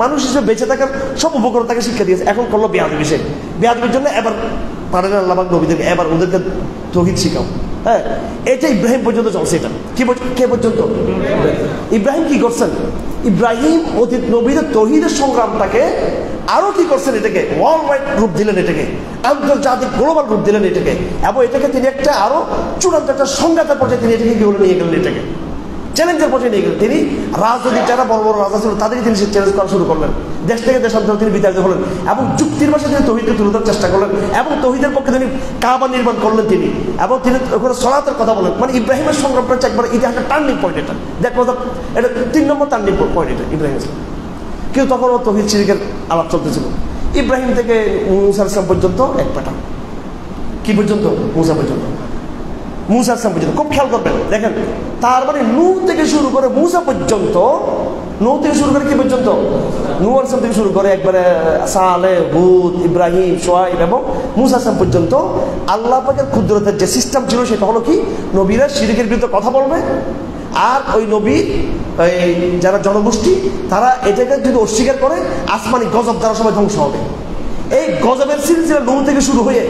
মানুষ হিসেবে বেঁচে থাকার সব উপকরণ তাকে শিক্ষা দিয়েছে। এখন করলো বেয়াদবি। সে বেয়াদবির জন্য এবার পারেন আল্লাহ পাক নবীদেরকে এবার ওদেরকে তৌহিদ শিখাও। হ্যাঁ, এটা ইব্রাহিম পর্যন্ত চলছে। এটা কে পর্যন্ত? ইব্রাহিম কি করছেন? ইব্রাহিম অতীত নবীদের তৌহিদের সংগ্রামটাকে আরো কি করছেন? এটাকে ওয়ার্ল্ড ওয়াইড রূপ দিলেন, এটাকে আন্তর্জাতিক গ্লোবাল রূপ দিলেন এটাকে। এবং এটাকে তিনি একটা আরো চূড়ান্ত একটা সংঘাতের পর্যায়ে তিনি এটাকে কি বলে নিয়ে গেলেন? এটাকে চ্যালেঞ্জের পর্যায়ে নিয়ে গেলেন। তিনি রাজনৈতিক যারা বড় বড় রাজা ছিল তাদেরকে তিনি চ্যালেঞ্জ করা শুরু করলেন। দেশ থেকে দেশান্তরে তিনি বিতাড়িত হলেন এবং যুক্তির ভাষায় তিনি তৌহিদকে তুলে ধরার চেষ্টা করলেন এবং তৌহিদের পক্ষে তিনি কাবা নির্মাণ করলেন তিনি। এবং তিনি ওখানে সলাতের কথা বলেন। মানে ইব্রাহিমের সংগ্রামটা হচ্ছে একবার ইতিহাসের টার্নিং পয়েন্ট। এটা দেখো, এটা 3 নম্বর টার্নিং পয়েন্ট এটা ইব্রাহিম। কিন্তু তখনও তৌহিদ শিরিকের আলাপ চলতেছিল। ইব্রাহিম থেকে মূসা আলাইহিস সালাম পর্যন্ত এক প্যাটার্ন। কি পর্যন্ত? মূসা পর্যন্ত। মূসা আলাইহিস সালাম পর্যন্ত খুব খেয়াল করবেন, দেখেন। তার মানে নূহ থেকে শুরু করে মূসা পর্যন্ত, নূহ থেকে শুরু করে কি পর্যন্ত? নূহ আলাইহিস সালাম থেকে শুরু করে একবারে সালেহ, হুদ, ইব্রাহিম, শুআয়ব এবং মূসা আলাইহিস সালাম পর্যন্ত আল্লাহ পাকের কুদরতের যে সিস্টেম ছিল সেটা হলো কি? নবীরা শিরিকের বিরুদ্ধে কথা বলবে, আর ওই নবী যারা জনগোষ্ঠী তারা এটাকে যদি অস্বীকার করে আসমানি গজব দ্বারা সবাই ধ্বংস হবে। এই গজবের সিলসিলা নূহ থেকে শুরু হয়ে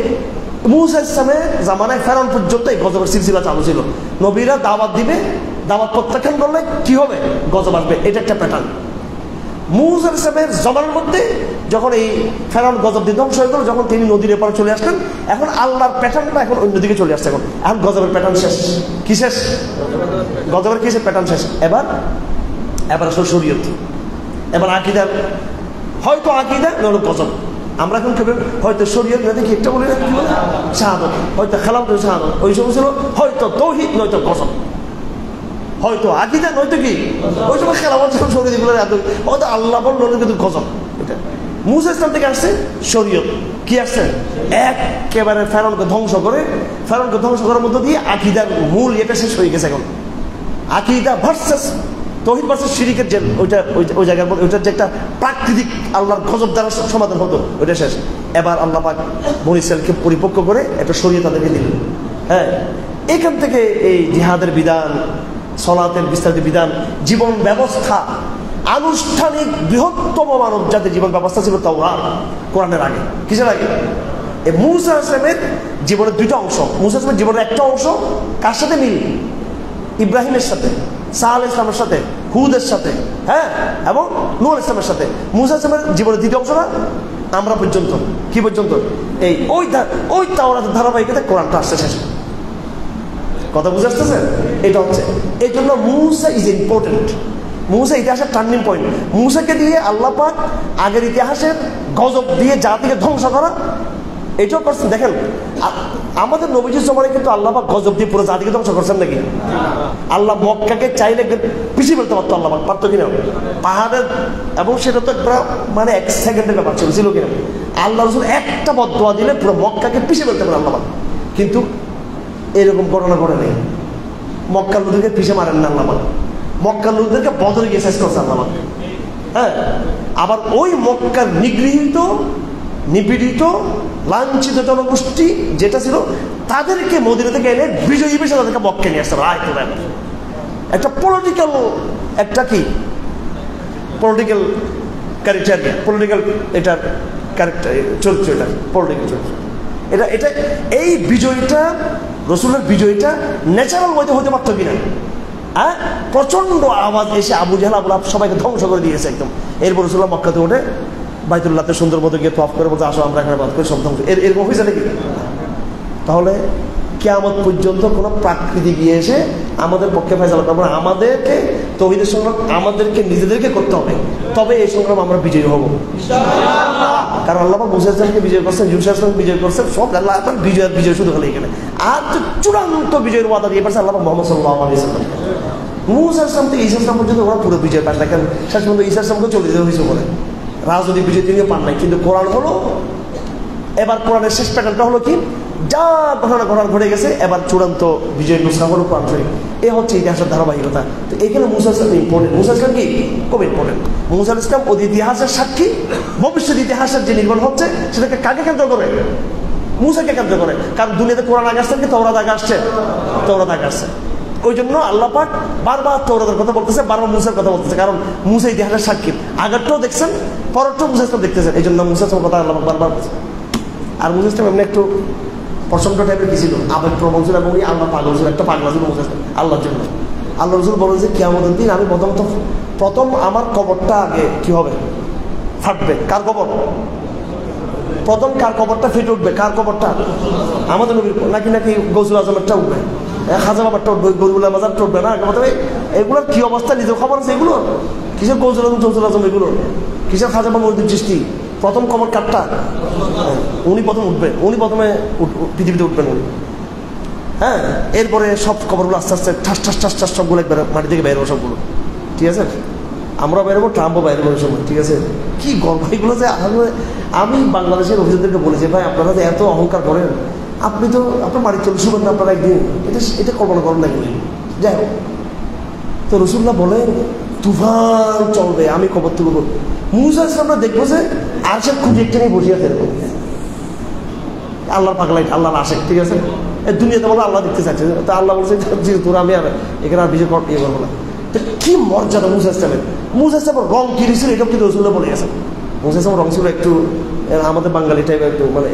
মূসা আলাইহিস সালামের জামানায় ফেরাউন পর্যন্ত এই গজবের সিলসিলা চালু ছিল। নবীরা দাওয়াত দিবে, দাওয়াত প্রত্যাখ্যান করলে কি হবে? গজব আসবে। এটা একটা প্যাটার্ন। মূসা আলাইহিস সালামের জমানার মধ্যে যখন এই ফেরাউন গজব দিয়ে ধ্বংস হয়ে গেল, যখন তিনি নদীর এপারে চলে আসলেন, এখন আল্লাহর প্যাটার্নটা এখন অন্যদিকে চলে আসছে। এখন গজবের প্যাটার্ন শেষ। কি শেষ? গজবের কি প্যাটার্ন শেষ। এবার আসলে শরীয়ত, এবার আকীদা, হয়তো আকীদা নয়তো গজব। আমরা এখন কেবল হয়তো শরীয়ত নয়তো কি একটা বলি না, কি বলে শাহাদাত, হয়তো খালাম তো শাহাদাত, ওই সময় ছিল হয়তো তৌহিদ নয়তো গজব, হয়তো আকীদা নয়তো কি ওই সময় খেলাফত শরীয়ত গুলো হয়তো আল্লাহ বলল কিন্তু গজব। এটা মূসা ইসলাম থেকে আসছে শরীয়ত। কি আসছে? একেবারে ফেরাউনকে ধ্বংস করার মধ্য দিয়ে আকীদার মূল এটা শেষ হয়ে গেছে। এখন আকীদা ভার্সেস তৌহিদ ভার্সেস শিরিকের যে ওই জায়গার মধ্যে ওইটার যে একটা প্রাকৃতিক আল্লাহর গজব দ্বারা সমাধান হতো ওইটা শেষ। এবার আল্লাহ পাক বনী ইসরাঈলকে পরিপক্ক করে একটা শরীয়ত তাদেরকে দিলেন। হ্যাঁ, এখান থেকে এই জিহাদের বিধান, সলাতের বিস্তারিত বিধান, জীবন ব্যবস্থা, আনুষ্ঠানিক বৃহত্তম মানব জাতির জীবন ব্যবস্থা ছিল তাওরাত, কোরআনের আগে। কিসের আগে? এই মূসা আলাইহিস জীবনের 2টা অংশ। মূসা আলাইহিস জীবনের একটা অংশ কার সাথে মিল? ইব্রাহিমের সাথে, সালেহ আলাইহিস সালামের সাথে, হুদের সাথে, হ্যাঁ, এবং নূহ আলাইহিস সালামের সাথে। মূসা আলাইহিস সালামের জীবনের দ্বিতীয় অংশটা আমরা পর্যন্ত কি পর্যন্ত এই ওই তাওরাতের ধারাবাহিকতায় কোরআনটা আসছে শেষ। কথা বুঝে আসতেছে? এটা হচ্ছে এই জন্য মূসা ইজ ইম্পর্টেন্ট। মূসা ইতিহাসের টার্নিং পয়েন্ট। মূসাকে দিয়ে আল্লাহ পাক আগের ইতিহাসের গজব দিয়ে জাতিকে ধ্বংস করা এটাও করছেন। দেখেন আমাদের নবীজির জমানে কিন্তু আল্লাহ পাক গজব দিয়ে পুরো জাতিকে ধ্বংস করছেন নাকি? আল্লাহ মক্কাকে চাইলে পিছিয়ে ফেলতে পারতো, আল্লাহ পাক পারতো কিনা? পাহাড়ের, এবং সেটা তো একটা মানে 1 সেকেন্ডের ব্যাপার ছিল কিনা? আল্লাহ রসুল একটা বদদোয়া দিলে পুরো মক্কাকে পিছিয়ে ফেলতে পারে আল্লাহ পাক। কিন্তু এরকম ঘটনা ঘটে নেই। মক্কার লোকদেরকে পিছিয়ে মারেন না আল্লাহ পাক, মক্কার লোকদেরকে বদলে গিয়ে শেষ করছে আল্লাহ পাক। হ্যাঁ, আবার ওই মক্কার নিগৃহীত, নিপীড়িত, লাঞ্ছিত জনগোষ্ঠী যেটা ছিল তাদেরকে মদিনা থেকে এনে বিজয়ী হিসেবে তাদেরকে মক্কে নিয়ে আসতে হবে। একটা পলিটিক্যাল, একটা কি পলিটিক্যাল ক্যারেক্টারিয়া, পলিটিক্যাল এটার ক্যারেক্টার চরিত্র, এটা পলিটিক্যাল চরিত্র। এটা এই বিজয়টা, রসুলের বিজয়টা ন্যাচারাল ওয়েতে হতে পারতো কিনা? হ্যাঁ, প্রচন্ড আওয়াজ এসে আবু জাহল আবু লাহাব সবাইকে ধ্বংস করে দিয়েছে একদম। এরপর রসুল্লাহ মক্কাতে ওঠে বাইতুল্লাহতে সুন্দর মতো গিয়ে তওয়াফ করে বলতে আসো আমরা এখানে বাদ করি, সব ধ্বংস। এরকম হয়েছে নাকি? তাহলে কিয়ামত পর্যন্ত কোনো প্রাকৃতিক গিয়ে এসে আমাদের পক্ষে ফয়সালা করবে না। আমাদেরকে তাওহীদের সংগ্রাম আমাদেরকে নিজেদেরকে করতে হবে, তবে এই সংগ্রাম আমরা বিজয়ী হব ইনশাআল্লাহ। কারণ আল্লাহ পাক মুসা আলাইহিসসালামকে বিজয় করছেন, ইউসুফ আলাইহিসসালামকে বিজয় করছেন, সব আল্লাহ তাআলা বিজয় শুধু খালি এখানে। আর তো চূড়ান্ত বিজয়ের ওয়াদা দিয়ে পারছে আল্লাহ পাক মুহাম্মদ সাল্লাল্লাহু আলাইহি ওয়াসাল্লাম। মুসা আলাইহিস সালাম থেকে ঈসা আলাইহিস সালাম পর্যন্ত ওরা পুরো বিজয় পান, দেখেন শেষ পর্যন্ত ঈসা আলাইহিস সালামকে চলে যেতে হয়েছে বলে রাজনৈতিক বিজয় তিনি পান নাই। কিন্তু কোরআন হলো, এবার কোরআনের শেষ প্যাটার্নটা হলো কি, যা ঘটনা ঘটে গেছে এবার চূড়ান্ত বিজয় নুসরা হলো কোরআন শরীফ। এ হচ্ছে ইতিহাসের ধারাবাহিকতা। তো এখানে মুসা আলাইহিস সালাম ইম্পর্টেন্ট। মুসা আলাইহিস সালাম কি খুব ইম্পর্টেন্ট। মুসা আলাইহিস সালাম ওই ইতিহাসের সাক্ষী, ভবিষ্যৎ ইতিহাসের যে নির্মাণ হচ্ছে সেটাকে কাকে কেন্দ্র করে? মুসাকে কেন্দ্র করে। কারণ দুনিয়াতে কোরআন আগে আসছে কি তাওরাত আগে আসছে? তাওরাত আগে আসছে। ওই জন্য আল্লাহ পাক বারবার তাওরাতের কথা বলতেছে, বারবার মুসার কথা বলতেছে, কারণ মুসা ইতিহাসের সাক্ষী। আগেরটাও দেখছেন, পরেরটাও মুসা ইসলাম দেখতেছেন, এই জন্য মুসা ইসলামের কথা আল্লাহ পাক বারবার বলছে। আর মুসা ইসলাম এমনি একটু প্রচন্ড টাইপের কি ছিল, আবেগ প্রবণ ছিল, এবং আল্লাহ পাগল ছিল, একটা পাগলা ছিল মুসা ইসলাম আল্লাহর জন্য। আল্লাহ রসুল বলেন যে কিয়ামতের দিন আমি প্রথম আমার কবরটা আগে কি হবে, ফাটবে। কার কবর? প্রথম কার কবরটা ফেটে উঠবে? কার কবরটা? আমাদের নবীর। নাকি গৌসুল আজমেরটা উঠবে, খাজা বাবারটা উঠবে, গরিবুল্লাহ মাজারটা উঠবে না? এগুলোর কি অবস্থা নিজের খবর আছে? এগুলো কিসের গৌসুল আজম চৌসুল আজম, এগুলো কিসের খাজা বাবা মহিউদ্দিন চিশতি? প্রথম কবর কারটা? উনি প্রথম উঠবে, উনি প্রথমে পৃথিবীতে উঠবেন উনি। হ্যাঁ, এরপরে সব খবরগুলো আস্তে আস্তে ঠাস ঠাস ঠাস ঠাস সবগুলো একবার মাটি থেকে বেরোবো সবগুলো, ঠিক আছে? আমরা বেরোবো, ট্রাম্পও বেরোবো ওই সময়, ঠিক আছে? কি গল্প এগুলো যে! আমি বাংলাদেশের অফিসারদেরকে বলেছি, ভাই আপনারা যে এত অহংকার করেন, আপনি তো আপনার বাড়ি চলে শুনবেন না আপনারা একদিন, এটা কল্পনা করেন না এগুলি। যাই হোক, তো রসুল্লাহ বলেন তুফান চলবে, আমি খবর তুলব। মুসা আমরা দেখবো যে আর সে খুঁজে একটা নিয়ে বসিয়ে ফেলবো। আল্লাহর পাগলাই, আল্লাহর আশেক, ঠিক আছে? এই দুনিয়াতে বলে আল্লাহ দেখতে চাচ্ছে, তা আল্লাহ বলছে তোরা আমি আর এখানে আর বিজয় ইয়ে করবো না। তো কি মর্যাদা মুসা ইসলামের! মুসা ইসলামের রং কি ছিল এটাও কিন্তু রসুল্লাহ বলে গেছেন। মুসা ইসলামের রং ছিল একটু আমাদের বাঙালি টাইপের, একটু মানে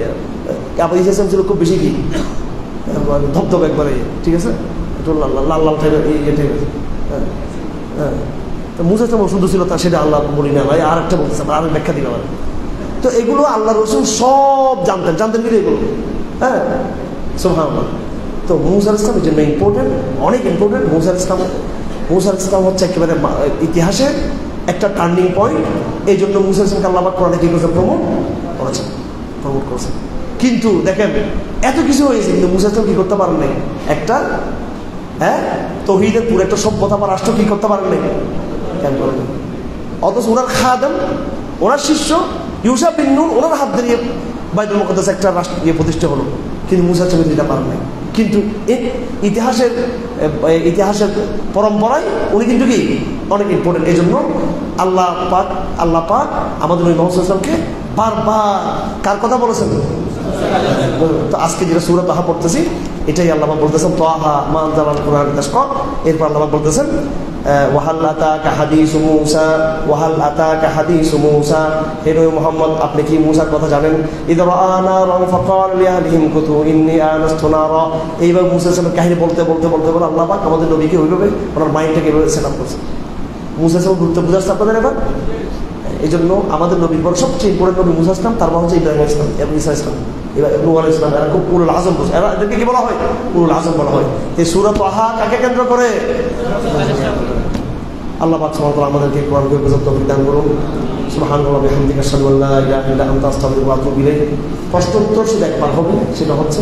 আবার ঈসা ইসলাম ছিল খুব বেশি কি ধপধপ একবারে, ঠিক আছে? একটু লাল লাল লাল টাইপের ইয়ে টাইপের। হ্যাঁ হ্যাঁ, তো মুসা ইসলাম সুন্দর ছিল, তা সেটা আল্লাহ বলি না ভাই, আর একটা বলতেছে, আর ব্যাখ্যা দিলাম। তো এগুলো আল্লাহ রসুল সব জানতেন কিন্তু এগুলো। হ্যাঁ, সুবহানাল্লাহ। তো মুসা আলাইহিস সালামের জন্য ইম্পর্টেন্ট, অনেক ইম্পর্টেন্ট। মুসা আলাইহিস সালাম হচ্ছে একেবারে ইতিহাসের একটা টার্নিং পয়েন্ট। এই জন্য মুসা আলাইহিস সালামকে আল্লাহ পাক কোরআনে কি করেছেন? প্রমোট করেছেন। কিন্তু দেখেন এত কিছু হয়েছে, কিন্তু মুসা আলাইহিস সালাম কি করতে পারেন নাই? একটা তাওহীদের পুরো একটা সভ্যতা বা রাষ্ট্র কি করতে পারেন নাই? কেন করেন? অথচ ওনার খাদেম, ওনার শিষ্য ইউসা বিন নূন, ওনার হাত ধরিয়ে বাইতুল মুকাদ্দাস একটা রাষ্ট্র প্রতিষ্ঠা হলো, কিন্তু মুসা আলাইহিস সালাম এটা পারেন নাই। কিন্তু ইতিহাসের পরম্পরায় উনি কিন্তু কি অনেক ইম্পর্টেন্ট। এই জন্য আল্লাহ পাক আমাদের নবী মুহাম্মদ সাল্লাল্লাহু আলাইহি ওয়াসাল্লামকে বারবার কার কথা বলেছেন? তো আজকে যেটা সূরা তাহা পড়তেছি, এটাই আল্লাহ পাক বলতেছেন তাহা মা আনজালাল কুরআন তাশকা। এরপর আল্লাহ পাক বলতেছেন ওয়াহাল আতাকা হাদিসু মূসা, হে নবী মুহাম্মদ আপনি কি মূসার কথা জানেন? ইয রাআ নারান ফাকাল লিআহলিহিম কুতু ইন্নী আনাস্তু নারা। এইভাবে মূসা সাল্লাল্লাহু আলাইহি কাহিনী বলতে আল্লাহ পাক আমাদের নবীকে ওইভাবে ওনার মাইন্ডটাকে এভাবে সেট আপ করছেন। মুসা ইসলাম গুরুত্ব বুঝাচ্ছে আপনাদের এবার। এই জন্য আমাদের নবীর পর সবচেয়ে ইম্পর্টেন্ট নবী মুসা ইসলাম, তারপর হচ্ছে ইব্রাহিম ইসলাম এবং ঈসা ইসলাম, এবার ইবনু আলাইহিস ইসলাম। এরা খুব উলুল আযম, এরা এদেরকে কি বলা হয়? উলুল আযম বলা হয়। এই সূরা তাহা কাকে কেন্দ্র করে? আল্লাহ পাক সুবহানাহু ওয়া তাআলা আমাদেরকে কোরআনকে বুঝার তৌফিক দান করুন। সুবহানাল্লাহি ওয়া বিহামদিহি আশহাদু আল্লা ইলাহা ইল্লা আনতা আস্তাগফিরুকা ওয়া আতুবু ইলাইক। প্রশ্নোত্তর শুধু একবার হবে, সেটা হচ্ছে